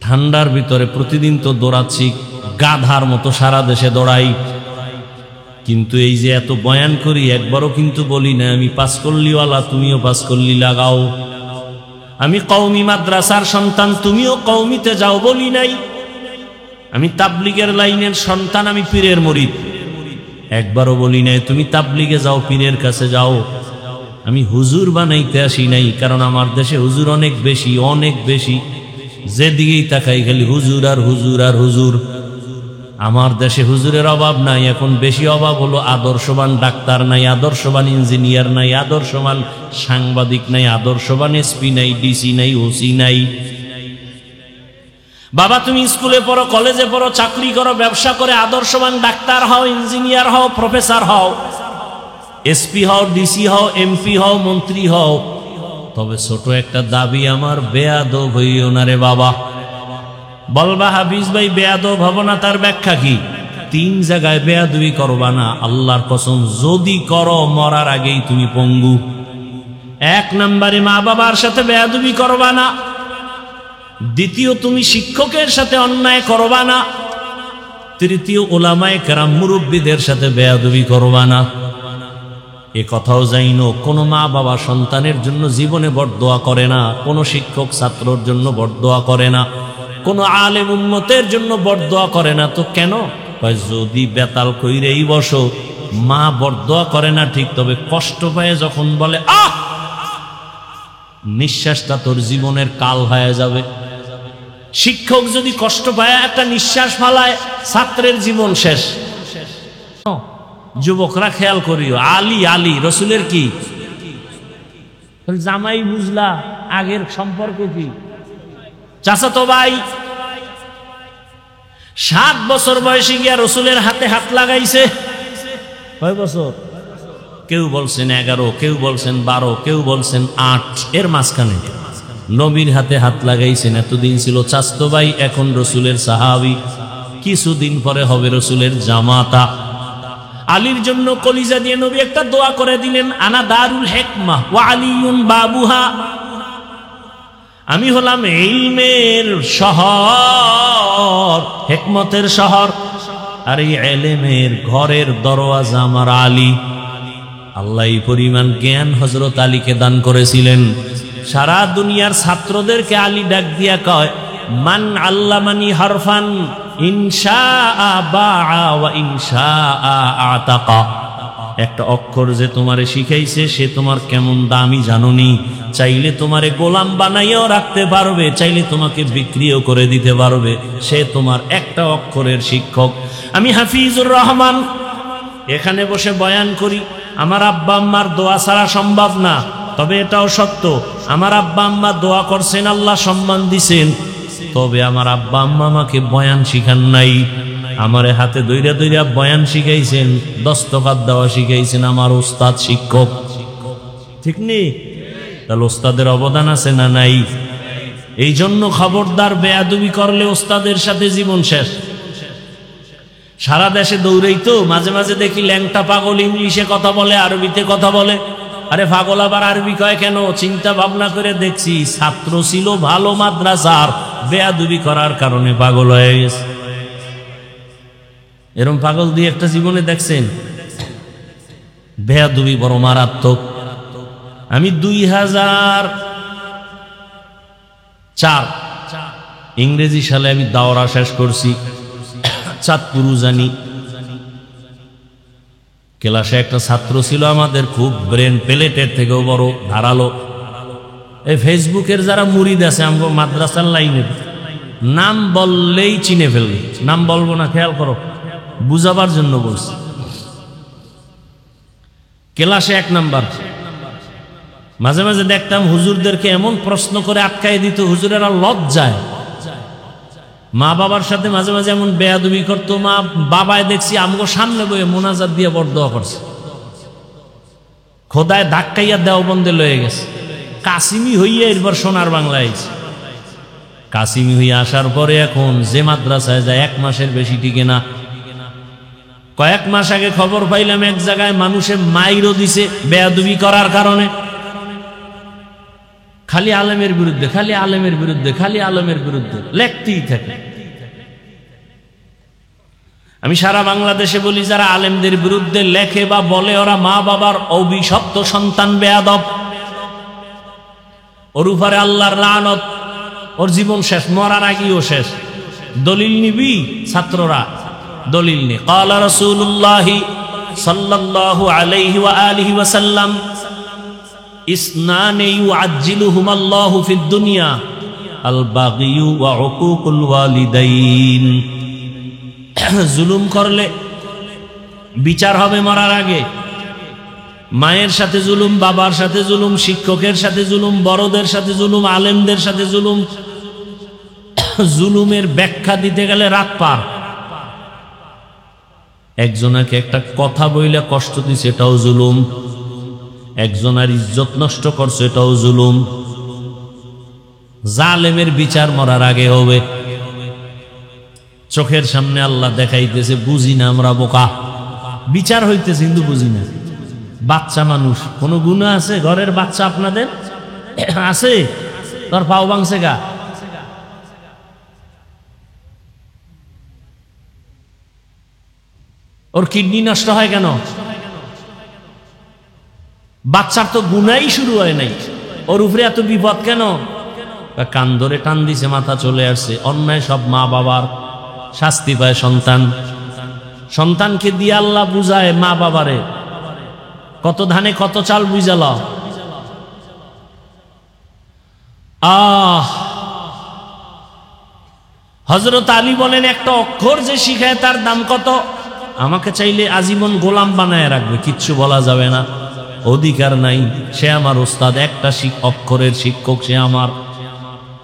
ঠান্ডার ভিতরে প্রতিদিন তো দৌড়াচ্ছি, গাধার মতো সারা দেশে দৌড়াই, কিন্তু এই যে এত বয়ান করি, একবারও কিন্তু বলি না আমি পাঁচকল্লিওয়ালা, তুমিও পাঁচকল্লি লাগাও। আমি কওমি মাদ্রাসার সন্তান, তুমিও কওমিতে যাও বলি নাই। আমি তাবলিগের লাইনের সন্তান, আমি পীরের মুরিদ, একবারও বলি নাই তুমি তাবলিগে যাও, পীরের কাছে যাও। আমি হুজুর বানাইতে আসি নাই, কারণ আমার দেশে হুজুর অনেক বেশি, অনেক বেশি। যেদিকেই তাকাই খালি হুজুর আর হুজুর আর হুজুর। আমার দেশে হুজুরের অভাব নাই, এখন বেশি অভাব হলো আদর্শবান ডাক্তার নাই, আদর্শবান ইঞ্জিনিয়ার নাই, আদর্শবান সাংবাদিক নাই, আদর্শবান এসপি নাই, ডিসি নাই, ওসি নাই। বাবা তুমি স্কুলে পড়ো, কলেজে পড়ো, চাকরি করো, ব্যবসা করে আদর্শবান ডাক্তার হও, ইঞ্জিনিয়ার হও, প্রফেসর হও, এসপি হও, ডিসি হও, এমপি হও, মন্ত্রী হও। তবে ছোট একটা দাবি আমার, বেয়াদব হইও না রে বাবা। বলবা হাফিজ ভাই বেয়াদব হব না, তার ব্যাখ্যা কি? 3 জায়গায় বেয়াদবি করবা না, আল্লাহর কসম, যদি করো মরার আগেই তুমি পঙ্গু। 1 নম্বরে মা বাবার সাথে বেয়াদবি করবা না। দ্বিতীয়, তুমি শিক্ষকের সাথে অন্যায় করবা না। তৃতীয়, উলামায়ে কেরাম মুরব্বীদের সাথে বেয়াদবি করবা না। এ কথাও জাইনো, কোন মা বাবা সন্তানের জন্য জীবনে বরদোয়া করে না, কোন শিক্ষক ছাত্রর জন্য বরদোয়া করে না, কোন আলেম উম্মতের জন্য বরদোয়া করে না। তো কেন? যদি বেতাল কইরেই বসো, মা বরদোয়া করে না ঠিক, তবে কষ্ট পায় যখন বলে আহ, নিঃশ্বাসটা তোর জীবনের কাল হয়ে যাবে। শিক্ষক যদি কষ্ট পায়, একটা নিঃশ্বাস ফালায়, ছাত্রের জীবন শেষ। যুবকরা খেয়াল করিও, আলী আলী রসুলের কি জামাই, বুঝলা আগের সম্পর্ক কি? চাচাতো ভাই 7 বছর বয়সে গিয়া রসুলের হাতে হাত লাগাইছে। কয় বছর? কেউ বলছেন 11, কেউ বলছেন 12, কেউ বলছেন 8, এর মাঝখানে নবীর হাতে হাত লাগাইছেন। এতদিন ছিল চাচাতো ভাই, এখন রসুলের সাহাবী, কিছুদিন পরে হবে রসুলের জামাতা। আলীর জন্য কলিজা দিয়ে নবী একটা দোয়া করে দিলেন, আনা দারুল হিকমাহ ওয়া আলিয়ুন বাবুহা। আমি হলাম ইলমের শহর, হিকমতের শহর, আর এই ইলমের ঘরের দরওয়াজা আমার আলী। আল্লাহ এই পরিমাণ জ্ঞান হযরত আলীকে দান করেছিলেন। সারা দুনিয়ার ছাত্রদেরকে আলী ডাক দিয়া কয়, মান আল্লামানি হারফান ইনশাআ বাআ ওয়া ইনশাআ আতাকা। একটা অক্ষর যে তোমারে শিখাইছে, সে তোমার কেমন দামি জানোনি? চাইলে তোমারে গোলাম বানাইয়াও রাখতে পারবে, চাইলে তোমাকে বিক্রিও করে দিতে পারবে। সে তোমার একটা অক্ষরের শিক্ষক। আমি হাফিজুর রহমান এখানে বসে বয়ান করি, আমার আব্বা আম্মার দোয়া ছাড়া সম্ভব না। তবে এটাও সত্য, আমার আব্বা আম্মা দোয়া করছেন, আল্লাহ সম্মান দিছেন। তবে আমার আব্বা আম্মা আমাকে বয়ান শিখান নাই, আমারে হাতে দইরা দইরা বয়ান শিখাইছেন, দস্তখত দেওয়া শিখাইছেন আমার ওস্তাদ শিক্ষক। ঠিক নেই? তাহলে ওস্তাদের অবদান আছে না নাই? এই জন্য খবরদার, বেয়াদবি করলে ওস্তাদের সাথে জীবন শেষ। সারা দেশে দৌড়েই তো মাঝে মাঝে দেখি ল্যাংটা পাগল ইংলিশে কথা বলে, আরবিতে কথা বলে। আরে পাগল আবার আরবি কয় কেন? চিন্তা ভাবনা করে দেখছি, ছাত্র ছিল ভালো মাদ্রাসার, বেয়াদবি করার কারণে পাগল হয়ে গেছে। এরকম পাগল দিয়ে একটা জীবনে দেখছেন? বেয়াদবি বড় মারাত্মক। আমি 2004 ইংরেজি সালে আমি দাওরা শেষ করছি, চাঁদপুর জানি। ক্লাসে একটা ছাত্র ছিল আমাদের, খুব ব্রেন, প্লেটের থেকেও বড়, ধারালো। এই ফেসবুকের যারা মুরিদ আছে আমগো মাদ্রাসার লাইনের, নাম বললেই চিনে ফেলবে। নাম বলবো না, খেয়াল করো, বুঝাবার জন্য বলছি। ক্লাসে 1 নাম্বার, মাঝে মাঝে দেখতাম হুজুরদেরকে এমন প্রশ্ন করে আটকাই দিত, হুজুরেরা লজ্জায় মা বাবার সাথে মাঝে মাঝে এমন বেয়াদবি করতো। মা বাবায় দেখছি আমগো সামনে বয়ে মোনাজাত দিয়ে বরদোয়া করছে, খোদায় ধাক্কাইয়া দেওবন্দে লয়ে গেছে। কাসিমি হইয়া এরপর সোনার বাংলায় আইছে। কাসিমি হইয়া আসার পরে এখন যে মাদ্রাসায় যায় 1 মাসের বেশি টিকে না। কয়েক মাস আগে খবর পাইলাম এক জায়গায় মানুষে মাইরও দিছে বেয়াদবি করার কারণে। খালি আলেমের বিরুদ্ধে, খালি আলেমের বিরুদ্ধে, খালি আলেমের বিরুদ্ধে লেখতেই থাকে। আমি সারা বাংলাদেশে বলি, যারা আলেমদের বিরুদ্ধে লেখে বা বলে ওরা মা বাবার অভিশপ্ত সন্তান, বেয়াদব। ওর উপরে আল্লাহর লানত, ওর জীবন শেষ, মরার আগেও শেষ। দলিল নিবি? ছাত্ররা দলিল নে। ক্বালা রাসূলুল্লাহ সাল্লাল্লাহু আলাইহি ওয়া আলিহি ওয়া সাল্লাম ইসনানে ইউআজ্জিলুহুমাল্লাহু ফিদ দুনিয়া আল বাগিয়ু ওয়া উকুকুল ওয়ালিদাইন। জুলুম করলে বিচার হবে মরার আগে। মায়ের সাথে জুলুম, বাবার সাথে জুলুম, শিক্ষকের সাথে জুলুম, বড়দের সাথে জুলুম, আলেমদের সাথে জুলুম। জুলুমের ব্যাখ্যা দিতে গেলে রাত পার। একজনকে একটা কথা বইলে কষ্ট দিছে, এটাও জুলুম। একজনের ইজ্জত নষ্ট করছে, এটাও জুলুম। জালেমের বিচার মরার আগে হবে। চোখের সামনে আল্লাহ দেখাইতেছে, বুঝি না আমরা, বোকা। বিচার হইতেছে কিন্তু বুঝি না। বাচ্চা মানুষ, কোনো গুনাহ আছে? ঘরের বাচ্চা আপনাদের আছে? তোর পাও ভাঙছে গা, ওর কিডনি নষ্ট হয় কেন? বাচ্চার তো গুনাই শুরু হয় নাই, ওর উপরে এত বিপদ কেন? কান ধরে টান দিছে, মাথা চলে আসছে। অন্যায় সব মা বাবার, শাস্তি পায় সন্তান। সন্তানকে দিয়ে আল্লাহ বুঝায় মা বাবারে, কত ধানে কত চাল বুঝাল। হযরত আলী বলেন, একটা অক্ষর যে শিখায় তার দাম কত? আমাকে চাইলে আজীবন গোলাম বানায় রাখবে, কিচ্ছু বলা যাবে না, অধিকার নাই। সে আমার ওস্তাদ, একটা অক্ষরের শিক্ষক সে আমার,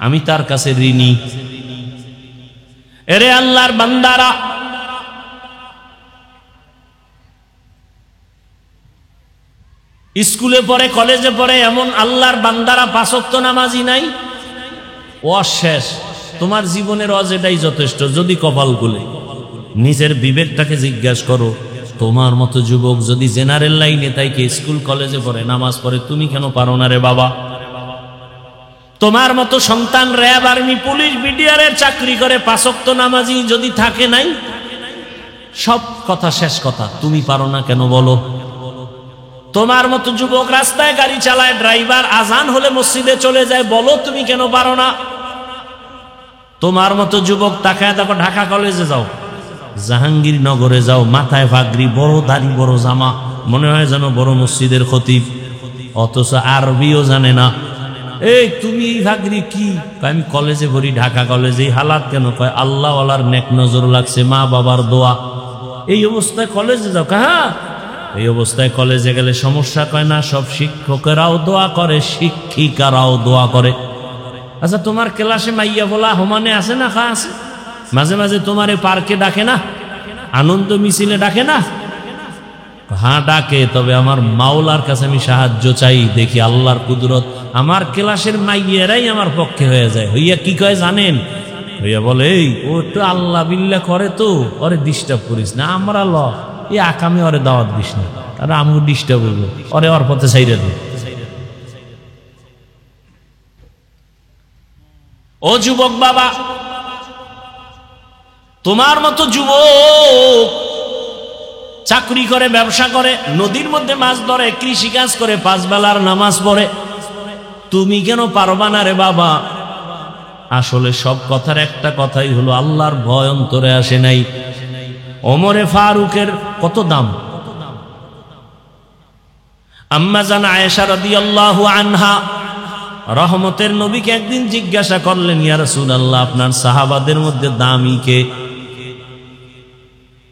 আমি তার কাছে ঋণী। এরে আল্লাহর বান্দারা, স্কুলে পড়ে, কলেজে পড়ে, এমন আল্লাহর বান্দারা 5 ওয়াক্ত নামাজি নাই। শেষ, তোমার জীবনের এটাই যথেষ্ট। যদি কপাল খুলে নিজের বিবেকটাকে জিজ্ঞাসা করো, তোমার মতো যুবক যদি জেনারেল লাইনে তাইকে স্কুল কলেজে পড়ে, নামাজ পড়ে, তুমি কেন পারো না রে বাবা? তোমার মতো সন্তান র্যাব, আর্মি, পুলিশ, বিডিআরের চাকরি করে, 5 ওয়াক্ত নামাজি যদি থাকে নাই, সব কথা শেষ কথা। তুমি পারো না কেন বলো? তোমার মতো যুবক রাস্তায় গাড়ি চালায়, ড্রাইভার, আজান হলে মসজিদে চলে যায়, বলো তুমি কেন পারো না? তোমার মতো যুবক তাকায় দেখো, ঢাকা কলেজে যাও, জাহাঙ্গীরনগরে যাও, মাথায় পাগড়ি, বড় দাড়ি, বড় জামা, মনে হয় যেন বড় মসজিদের খতিব, অথচ আরবিও জানে না। এই তুমি এই পাগড়ি কি? আমি কলেজে পড়ি, ঢাকা কলেজে। এই হালাত কেন? কয় আল্লাহ ওয়ালার নেক নজর লাগছে, মা বাবার দোয়া। এই অবস্থায় কলেজে যাও? হ্যাঁ, এই অবস্থায় কলেজে গেলে সমস্যা? কয় না, সব শিক্ষকেরাও দোয়া করে, শিক্ষিকারাও দোয়া করে। আচ্ছা, তোমার ক্লাসে মাইয়া বলা হোমানে আছে না? খা আছে। মাঝে মাঝে তোমারে পার্কে ডাকে না, আনন্দ মিছিলে ডাকে না? হ্যাঁ ডাকে, তবে আমার মাওলার কাছে আমি সাহায্য চাই, দেখি আল্লাহর কুদরত আমার ক্লাসের মাইয়েরাই আমার পক্ষে হয়ে যায়। হইয়া কি কয় জানেন? হইয়া বলে, এই ও একটু আল্লাহ বিল্লাহ করে, তো ওরে ডিস্টার্ব করিস না। আমরা এই আকামে ওরে দাওয়াত দিস না, আর আমাকে ডিস্টার্ব হইব, ওরে ওর পথে ছাইড়া দে। ও যুবক বাবা, তোমার মতো যুবক চাকরি করে, ব্যবসা করে, নদীর মধ্যে মাছ ধরে, কৃষিকাজ করে, 5 বেলার নামাজ পড়ে, তুমি কেন পারবা না রে বাবা? আসলে সব কথার একটা কথাই হলো, আল্লাহর ভয় অন্তরে আসে নাই। ওমরে ফারুকের কত দাম! আম্মা জান আয়েশা রাদিয়াল্লাহু আনহা রহমতের নবীকে একদিন জিজ্ঞাসা করলেন, ইয়া রাসূলুল্লাহ, আপনার সাহাবাদের মধ্যে দামি কে?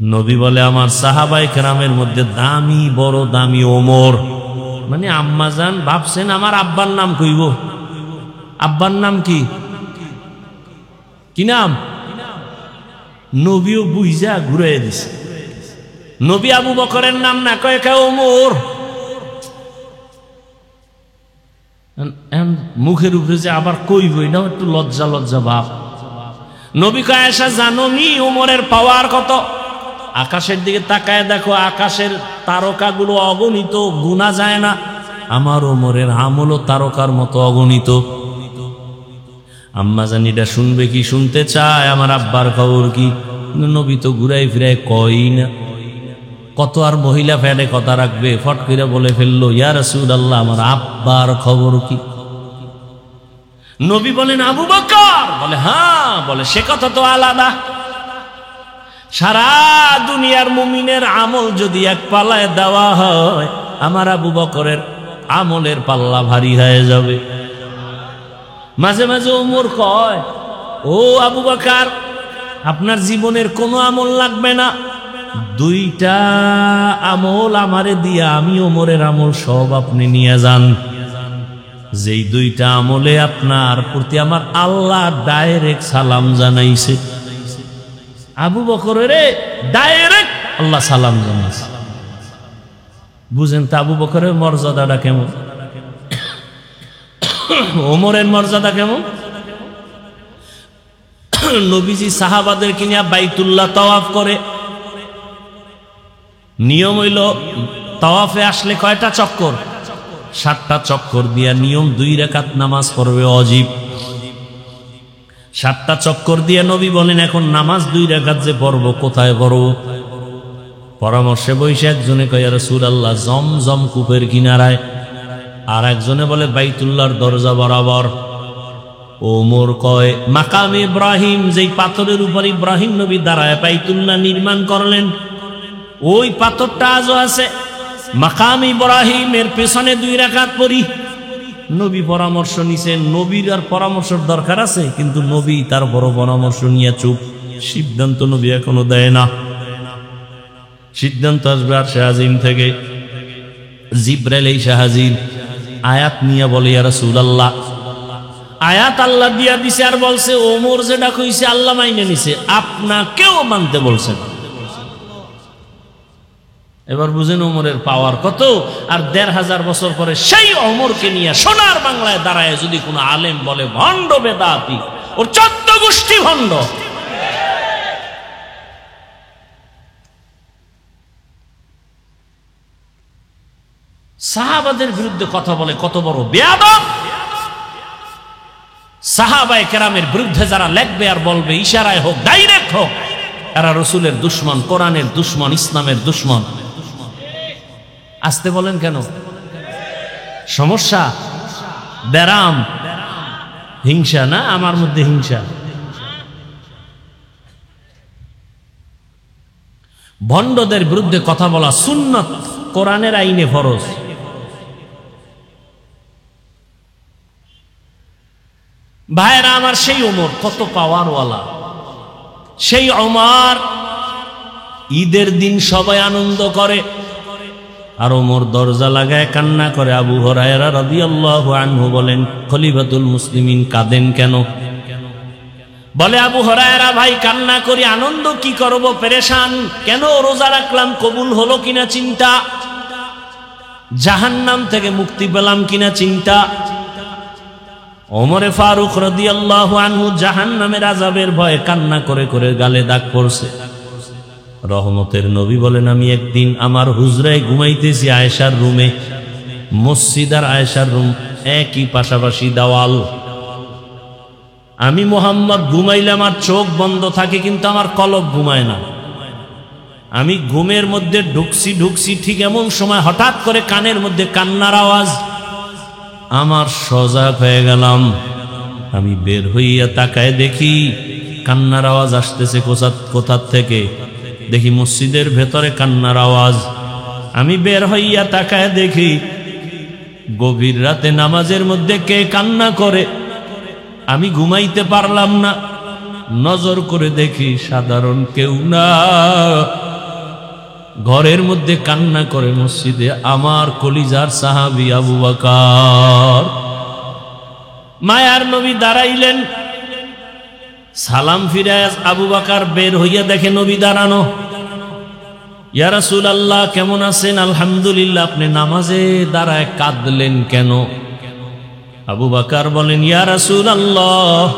নবী বলে, আমার সাহাবায়ে কেরামের মধ্যে দামি, বড় দামি ওমর। মানে আম্মাজান ভাবছেন আমার আব্বার নাম কইব। আব্বার নাম কি? কি নাম? নবীও বুঝা ঘুরাই দিছে। নবী আবু বকরের নাম না কয় কে ওমর। মুখের উপরে যে আবার কইব এটাও একটু লজ্জা লজ্জা ভাব। নবী কয় আয়েশা জানো নি ওমরের পাওয়ার কত? আকাশের দিকে তাকায় দেখো, আকাশের তারকাগুলো অগণিত, গুনা যায় না। আমার ওমরের আমলও তারকার মতো অগণিত। আম্মা জানিটা শুনবে কি? শুনতে চায় আমার আব্বার খবর কি? নবী তো ঘুরাই ফিরাই কই না। কত আর মহিলা ফ্যানে কথা রাখবে? ফট করে বলে ফেললো, ইয়া রাসূলুল্লাহ আমার আব্বার খবর কি? নবী বলেন আবু বকর। বলে হ্যাঁ। বলে সে কথা তো আলাদা। সারা দুনিয়ার মুমিনের আমল যদি এক পাল্লায় দেওয়া হয়, আমার আবু বকরের আমলের পাল্লা ভারী হয়ে যাবে। মাঝে মাঝে ওমর কয়, ও আবু বকর আপনার জীবনের কোনো আমল লাগবে না, দুইটা আমল আমারে দিয়া আমি ওমরের আমল সব আপনি নিয়ে যান। যেই দুইটা আমলে আপনার প্রতি আমার আল্লাহ ডাইরেক্ট সালাম জানাইছে। আবু বকরের ডাইরেক্ট আল্লাহ সালাম জানাইছে। বুঝেন তো আবু বকরের মর্যাদাটা কেমন, ওমরের মর্যাদা কেমন। নবীজি সাহাবাদের কিনা বাইতুল্লাহ তাওয়াফ করে। নিয়ম হইল তাওয়াফে আসলে কয়টা চক্কর? 7টা চক্কর দিয়া নিয়ম 2 রাকাত নামাজ পড়বে অজিব। 7টা চক্কর দিয়ে নবী বলেন এখন নামাজ 2 রাকাত যে পড়ব কোথায় পড়ব? পরামর্শে বসে একজনে কয় ইয়া রাসূলুল্লাহ জমজম কূপের কিনারায়, আর একজনে বলে বাইতুল্লাহর দরজা বরাবর। ওমর কয় মাকাম ইব্রাহিম, যেই পাথরের উপর ইব্রাহিম নবী দাঁড়ায় বাইতুল্লাহ নির্মাণ করলেন, ওই পাথরটা আজও আছে। মাকাম ইব্রাহিমের পেছনে 2 রাকাত পড়ি। নবী পরামর্শ নিছেন। নবীর আর পরামর্শের দরকার আছে, কিন্তু নবী তার বড় পরামর্শ নিয়ে চুপ। সিদ্ধান্ত নবী এখনো দেয় না। সিদ্ধান্ত আসবে আরশে আজিম থেকে। জিবরাইল এসে হাজির, আয়াত নিয়ে বলে ইয়া রাসূলুল্লাহ। আয়াত আল্লাহ দিয়া দিছে আর বলছে ওমর যেটা কইছে আল্লাহ মাইনে নিছে, আপনাকেও মানতে বলছেন। এবার বুঝেন ওমরের পাওয়ার কত। আর 1500 বছর পরে সেই ওমরকে নিয়ে সোনার বাংলায় দাঁড়ায় যদি কোনো আলেম বলে ভণ্ড বেদাতি, ওর 14 গোষ্ঠী ভণ্ড। সাহাবাদের বিরুদ্ধে কথা বলে কত বড় বেয়াদব। সাহাবায়ে কেরামের বিরুদ্ধে যারা লেখবে আর বলবে, ইশারায় হোক ডাইরেক্ট হোক, এরা রসুলের দুশমন, কোরআনের দুশমন, ইসলামের দুশমন। আসতে বলেন কেন? সমস্যা, ব্যারাম, হিংসা না? আমার মধ্যে হিংসা। ভণ্ডদের বিরুদ্ধে কথা বলা সুন্নত, কোরআনের আইনে ফরজ। ভাইরা আমার, সেই ওমর কত পাওয়ারওয়ালা। সেই ওমর ঈদের দিন সবাই আনন্দ করে, আর ওমর দরজা লাগায় কান্না করে। আবু হুরায়রা রাদিয়াল্লাহু আনহু বলেন, খলিফাতুল মুসলিমিন কাঁদেন কেন? বলে আবু হুরায়রা ভাই কান্না করি, আনন্দ কি করব, পেরেশান। কেন? রোজা রাখলাম কবুল হলো কিনা চিন্তা, জাহান্নাম থেকে মুক্তি পেলাম কিনা চিন্তা। ওমরে ফারুক রাদিয়াল্লাহু আনহু জাহান্নামের আযাবের ভয়ে কান্না করে করে গালে দাগ পড়ছে। রহমতের নবী বলেন, আমি একদিন আমার হুজরায় ঘুমাইতেছি আয়েশার রুমে। মসজিদ আর আয়েশার রুম একই, পাশাপাশি দেওয়াল। আমি মুহাম্মদ ঘুমাইলে আমার চোখ বন্ধ থাকে, কিন্তু আমার কলব ঘুমায় না। আমি ঘুমের মধ্যে ঢুকছি, ঠিক এমন সময় হঠাৎ করে কানের মধ্যে কান্নার আওয়াজ। আমার সজাগ হয়ে গেলাম। আমি বের হইয়া তাকায় দেখি কান্নার আওয়াজ আসতেছে কোথার থেকে। দেখি মসজিদের ভেতরে কান্নার আওয়াজ। আমি বের হইয়া তাকায় দেখি গভীর রাতে নামাজের মধ্যে কে কান্না করে। আমি ঘুমাইতে পারলাম না। নজর করে দেখি সাধারণ কেউ না, ঘরের মধ্যে কান্না করে মসজিদে আমার কলিজার সাহাবী আবু বকর। মায়ার নবী দাঁড়াইলেন, সালাম ফিরে আবু বকর বের হইয়া দেখে নবী দাঁড়ানো। ইয়া রাসূলুল্লাহ কেমন আছেন? আলহামদুলিল্লাহ। আপনি নামাজে দাঁড়ায় কাঁদলেন কেন? আবু বকর বলেন, ইয়া রাসূলুল্লাহ,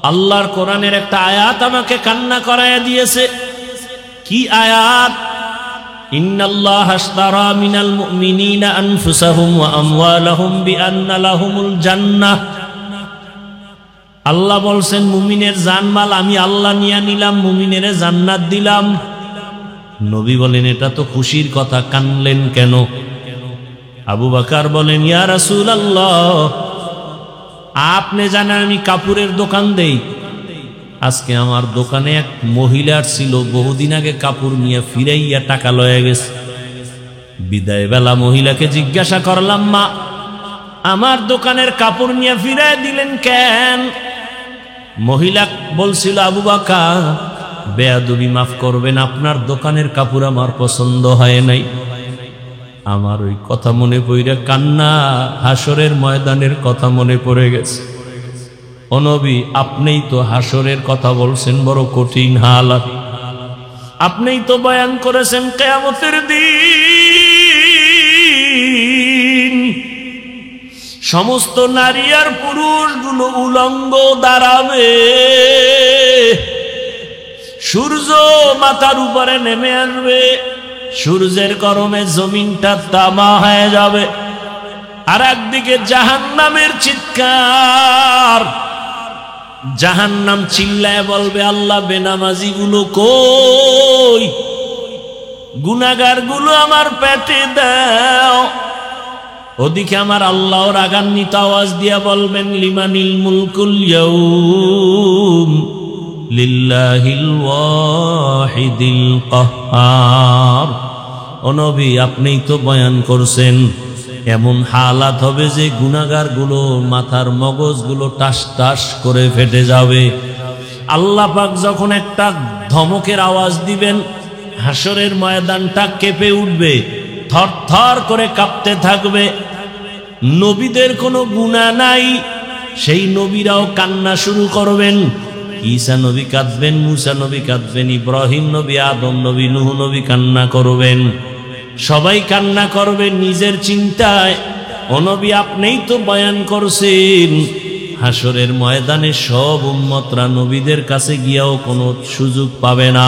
আল্লাহর কোরআনের একটা আয়াত আমাকে কান্না করায়া দিয়েছে। কি আয়াত? ইন্নাল্লাহা আশতারা মিনাল মুমিনিনা আনফুসাহুম ওয়া আমওয়ালাহুম বিআন্না লাহুমুল জান্নাহ। আল্লাহ বলছেন মুমিনের জানমাল আমি আল্লাহ নিয়ে নিলাম, মুমিনের জান্নাত দিলাম। নবী বলেন, এটা তো খুশির কথা, কানলেন কেন? আবু বকর বলেন, ইয়া রাসূলুল্লাহ, আপনি জানেন আমি কাপড়ের দোকান দেই। আজকে আমার দোকানে এক মহিলার ছিল, বহুদিন আগে কাপড় নিয়ে ফিরাইয়া টাকা লয়ে গেছে। বিদায় বেলা মহিলাকে জিজ্ঞাসা করলাম, মা আমার দোকানের কাপড় নিয়ে ফিরাই দিলেন কেন? মহিলা বলছিল, আবু বকর বেয়াদবি মাফ করবেন, আপনার দোকানের কাপড় আমার পছন্দ হয় নাই। আমার ওই কথা মনে পড়ে কান্না, হাসরের ময়দানের কথা মনে পড়ে গেছে। ও নবী, আপনিই তো হাসরের কথা বলছেন, বড় কঠিন হালাত। আপনিই তো বয়ান করেছেন কিয়ামতের দিন সমস্ত নারী আর পুরুষগুলো উলঙ্গ দাঁড়াবে, সূর্য মাথার উপরে নেমে আসবে, সূর্যের গরমে জমিনটা তামা হয়ে যাবে। আর একদিকে জাহান্নামের চিৎকার, জাহান্নাম চিল্লায় বলবে, আল্লাহ বেনামাজি গুলো কই, গুনাহগার গুলো আমার পেটে দাও। ওদিকে আমার আল্লাহ রাগান্বিত আওয়াজ দিয়া বলবেন, লিমানিল মুলকুল ইয়াউম লিল্লাহিল ওয়াহিদিল কাহ্হার। ও নবী, আপনিই তো বয়ান করছেন এমন হালাত হবে যে গুনাহগার গুলো মাথার মগজগুলো টাস টাস করে ফেটে যাবে। আল্লাহ পাক যখন একটা ধমকের আওয়াজ দিবেন, হাসরের ময়দানটা কেঁপে উঠবে, থর থর করে কাঁপতে থাকবে। নবীদের কোনো গুনাহ নাই, সেই নবীরাও কান্না শুরু করবেন। ঈসা নবী কাঁদবেন, মুসা নবী কাঁদবেন, ইব্রাহিম নবী, আদম নবী, নূহ নবী কান্না করবেন। সবাই কান্না করবে নিজের চিন্তায়। ও নবী, আপনিই তো বয়ান করছেন হাসরের ময়দানে সব উম্মতরা নবীদের কাছে গিয়াও কোনো সুযোগ পাবে না।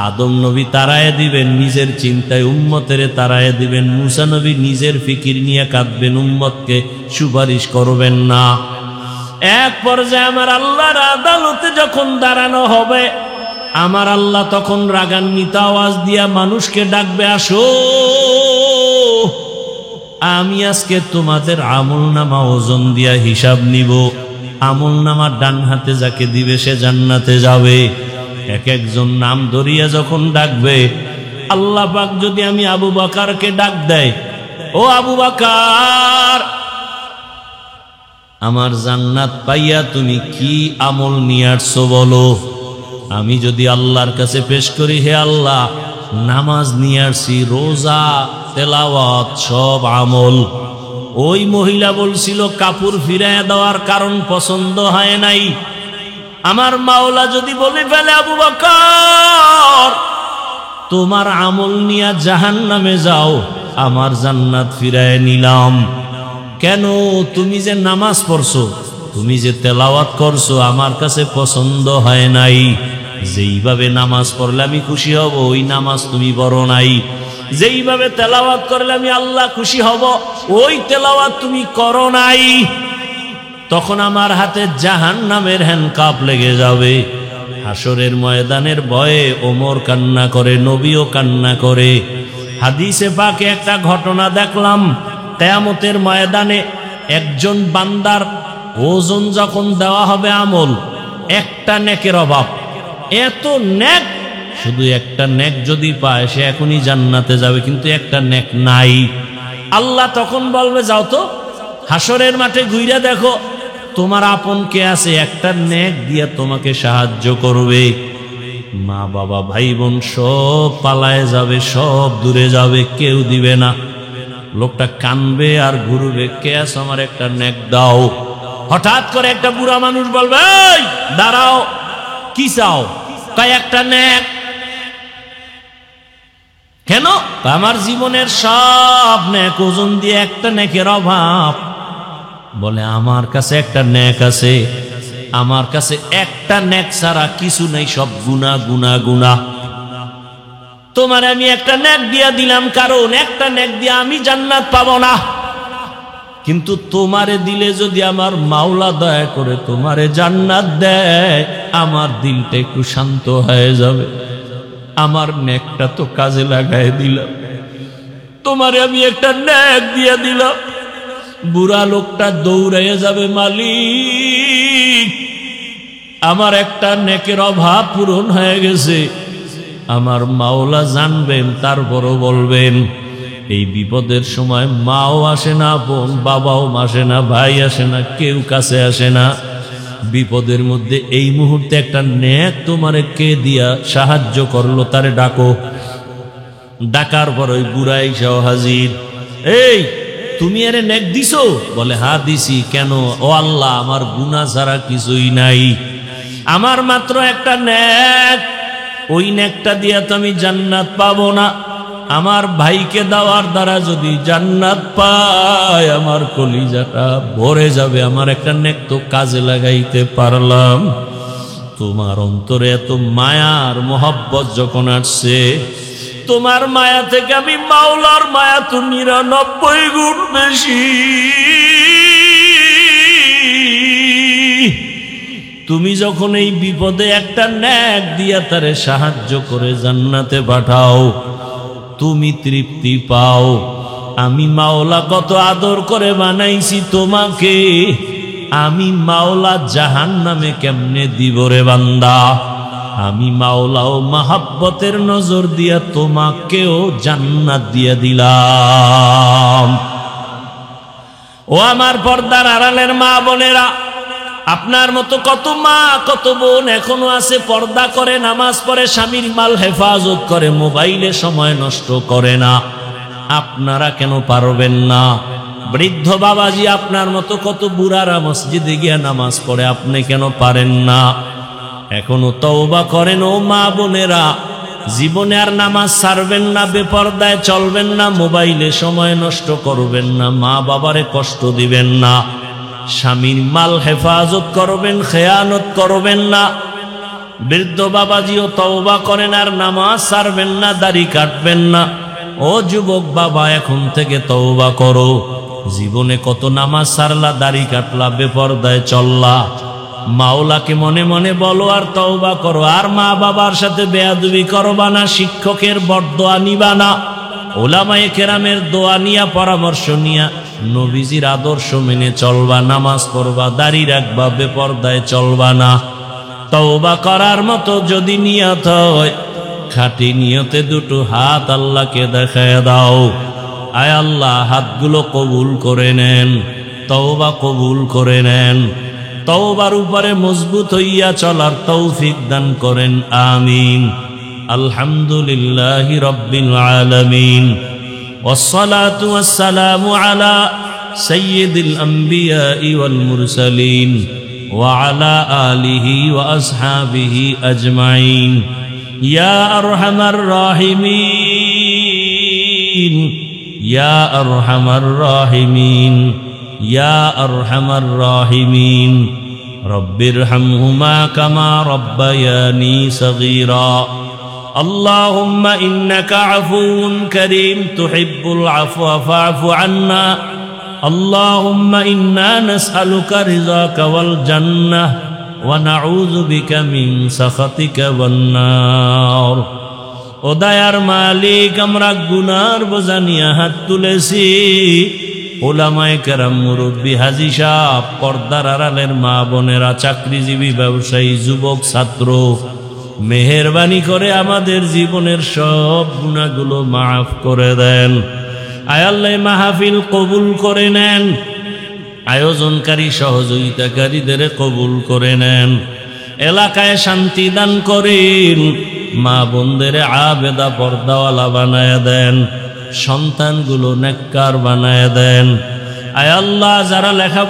আদম নবী তাড়ায় দিবেন নিজের চিন্তায়, উম্মতেরে তাড়ায় দিবেন। মুসা নবী নিজের ফিকির নিয়ে কাঁদবেন, উম্মতকে সুপারিশ করবেন না। এক পর্যায়ে আমার আল্লাহর আদালতে যখন দাঁড়ানো হবে, আমার আল্লাহ তখন রাগান্বিত আওয়াজ দিয়া মানুষকে ডাকবে, আসো, আমি আজকে তোমাদের আমলনামা ওজন দিয়া হিসাব নিব। আমলনামা ডান হাতে যাকে দিবে সে জান্নাতে যাবে। এক একজন নাম ধরিয়া যখন ডাকবে, আল্লাহ পাক যদি আমি আবু বকরকে ডাক দেয়, ও আবু বকর, আমার জান্নাত পাইয়া তুমি কি আমল নিয়ে আসছো বলো। আমি যদি আল্লাহর কাছে পেশ করি, হে আল্লাহ, নামাজ নিয়ে আসছি, রোজা, তেলাওয়াত, সব আমল। ওই মহিলা বলছিল কাপড় ফিরাইয়া দেওয়ার কারণ পছন্দ হয় নাই। আমার মাওলা যদি বলে ফেলে, আবু বকর তোমার আমল নিয়ে জাহান্নামে যাও, আমার জান্নাত ফিরায় নিলাম। কেন? তুমি যে নামাজ পড়ছো, তুমি যে তেলাওয়াত করছো, আমার কাছে পছন্দ হয় নাই। যেইভাবে নামাজ পড়লে আমি খুশি হব, ওই নামাজ তুমি পড়ো নাই। যেইভাবে তেলাওয়াত করলে আমি আল্লাহ খুশি হব, ওই তেলাওয়াত তুমি করো নাই। তখন আমার হাতে জাহান্নামের হ্যান্ডকাপ লেগে যাবে। হাসরের ময়দানের ভয়ে ওমর কান্না করে, নবীও কান্না করে। হাদিসে পাকে একটা ঘটনা দেখলাম, কিয়ামতের ময়দানে একজন বান্দার ওজন যখন দেওয়া হবে আমল, একটা নেকের অভাব, এত নেক, শুধু একটা নেক যদি পায় সে এখনই জান্নাতে যাবে, কিন্তু একটা নেক নাই। আল্লাহ তখন বলবে, যাও তো হাসরের মাঠে ঘুরে দেখো তোমার আপন কে আছে, একটা নেক দিয়ে তোমাকে সাহায্য করবে। মা বাবা ভাই বোন সব পালায় যাবে, সব দূরে যাবে, কেউ দিবে না। লোকটা কানবে আর ঘুরবে, কে আছো আমার একটা নেক দাও। হঠাৎ করে একটা বুড়া মানুষ বলবে, এই দাঁড়াও, কি চাও? কয় একটা নেক। কেন? আমার জীবনের সব নেক ওজন দিয়ে একটা নেকের অভাব। বলে আমার কাছে একটা নেক আছে, আমার কাছে একটা নেক ছাড়া কিছু নেই, সব গুনাহ গুনাহ গুনাহ। তোমার আমি একটা নেক দিয়া দিলাম, কারণ একটা নেক দিয়ে আমি জান্নাত পাবো না, কিন্তু তোমারে দিলে যদি আমার মাওলা দয়া করে তোমারে জান্নাত দেয়, আমার দিলটা একটু শান্ত হয়ে যাবে। আমার নেকটা তো কাজে লাগাই দিলাম, তোমারে আমি একটা নেক দিয়ে দিলাম। বুড়া লোকটা দৌড়াইয়া যাবে, মালিক আমার একটা নেকের অভাব পূরণ হয়ে গেছে। আমার মাওলা জানবেন, তারপরও বলবেন। এই বিপদের সময় মাও আসে না, বোন বাবাও আসে না, ভাই আসে না, কেউ কাছে আসে না। বিপদের মধ্যে এই মুহূর্তে একটা নেক তোমারে কে দিয়া সাহায্য করলো, তারে ডাকো। ডাকার পর ওই বুড়া এসেও হাজির। এই তুমি আরে নেক দিছো? বলে হ্যাঁ দিছি। কেন? ও আল্লাহ, আমার গুনাহ ছাড়া কিছুই নাই, আমার মাত্র একটা নেক, ওই নেকটা দিয়া তো আমি জান্নাত পাবো না। আমার ভাইকে দেওয়ার দ্বারা যদি জান্নাত পায়, আমার কলিজাটা ভরে যাবে। আমার একটা নেক তো কাজে লাগাইতে পারলাম। তোমার অন্তরে এত মায়ার মোহব্বত যখন আসছে, তোমার মায়া থেকে আমি মাওলার মায়া তো 99 গুণ বেশি। তুমি যখন এই বিপদে একটা নেক দিয়া তারে সাহায্য করে জান্নাতে পাঠাও, তুমি তৃপ্তি পাও। আমি মাওলা কত আদর করে বানাইছি তোমাকে, আমি মাওলা জাহান্নামে কেমনে দিব রে বান্দা। আমি মাওলাও মাহাব্বতের নজর দিয়া তোমাকেও জান্নাত দিয়া দিলাম। ও আমার পর্দার আড়ালের মা বোনেরা, আপনার মতো কত মা কত বোন এখনো আছে, পর্দা করে, নামাজ পড়ে, স্বামীর মাল হেফাজত করে, মোবাইলে সময় নষ্ট করে না। আপনারা কেন পারবেন না? বৃদ্ধ বাবাজি, আপনার মতো কত বুড়ারা মসজিদে গিয়া নামাজ পড়ে, আপনি কেন পারেন না? এখনো তওবা করেন। ও মা বোনেরা, জীবনে আর নামাজ ছাড়বেন না, বেপরদায় চলবেন না, মোবাইলে সময় নষ্ট করবেন না, মা বাবারে কষ্ট দিবেন না, স্বামীর মাল হেফাজত করবেন, খেয়ানত করবেন না। বৃদ্ধ বাবাজিও তওবা করেন, আর নামাজ ছাড়বেন না, দাড়ি কাটবেন না। ও যুবক বাবা, এখন থেকে তওবা করো। জীবনে কত নামাজ ছাড়লা, দাড়ি কাটলা, বেপরদায় চললা। মাওলাকে মনে মনে বলো আর তওবা করো। আর মা বাবার সাথে বেয়াদবি করবা না, শিক্ষকের বরদোয়া নিবা না, ওলামায়ে কেরামের দোয়া নিয়া, পরামর্শ নিয়া নবীজির আদর্শ মেনে চলবা, নামাজ পড়বা, দাড়ি রাখবা, বেপরদায় চলবা না। তওবা করার মতো যদি নিয়ত হয়, খাঁটি নিয়তে দুটো হাত আল্লাহকে দেখায় দাও। আয় আল্লাহ, হাতগুলো কবুল করে নেন, তওবা কবুল করে নেন। তওবার উপরে মজবুত হইয়া চলার তৌফিক দান করেন, আমিন। আলহামদুলিল্লাহি রাব্বিল আলামিন, ওয়াসসালাতু ওয়াসসালামু আলা সাইয়্যিদিল আমবিয়াই ওয়াল মুরসালিন ওয়া আলা আলিহি ওয়া আসহাবিহি আজমাইন। ইয়া আরহামার রাহিমিন, ইয়া আরহামার রাহিমিন, ইয়া আরহামার রাহিমিন। রব্বিরহামহুমা কামা রব্বায়ানি সগীরা। আল্লাহুম্মা ইন্নাকা আফুউন কারীম তুহিব্বুল আফওয়া ফা'ফু আন্না। আল্লাহুম্মা ইন্না নাসআলুকা রিযাকা ওয়াল জান্নাহ ওয়া নাউযু বিকা মিন সাখাতিকা ওয়ান নার। ও দয়ার মালিক, আমরা গুনার বোঝা নিয়ে হাত তুলেছি। ওলামায়ে কেরাম, মুরব্বী, হাজী সাহেব, পর্দার আড়ালের মা বোনেরা, চাকরিজীবী, ব্যবসায়ী, যুবক, ছাত্র, মেহেরবানি করে আমাদের জীবনের সব গুনাহগুলো মাফ করে দেন। আয় আল্লাহ, মাহফিল কবুল করে নেন, আয়োজনকারী সহযোগিতাকারীদের কবুল করে নেন। এলাকায় শান্তি দান করেন, মা বোনদের আবেদা পর্দাওয়ালা বানায় দেন, সন্তানগুলো নেককার বানায় দেন। আয় আল্লাহ, যারা লেখা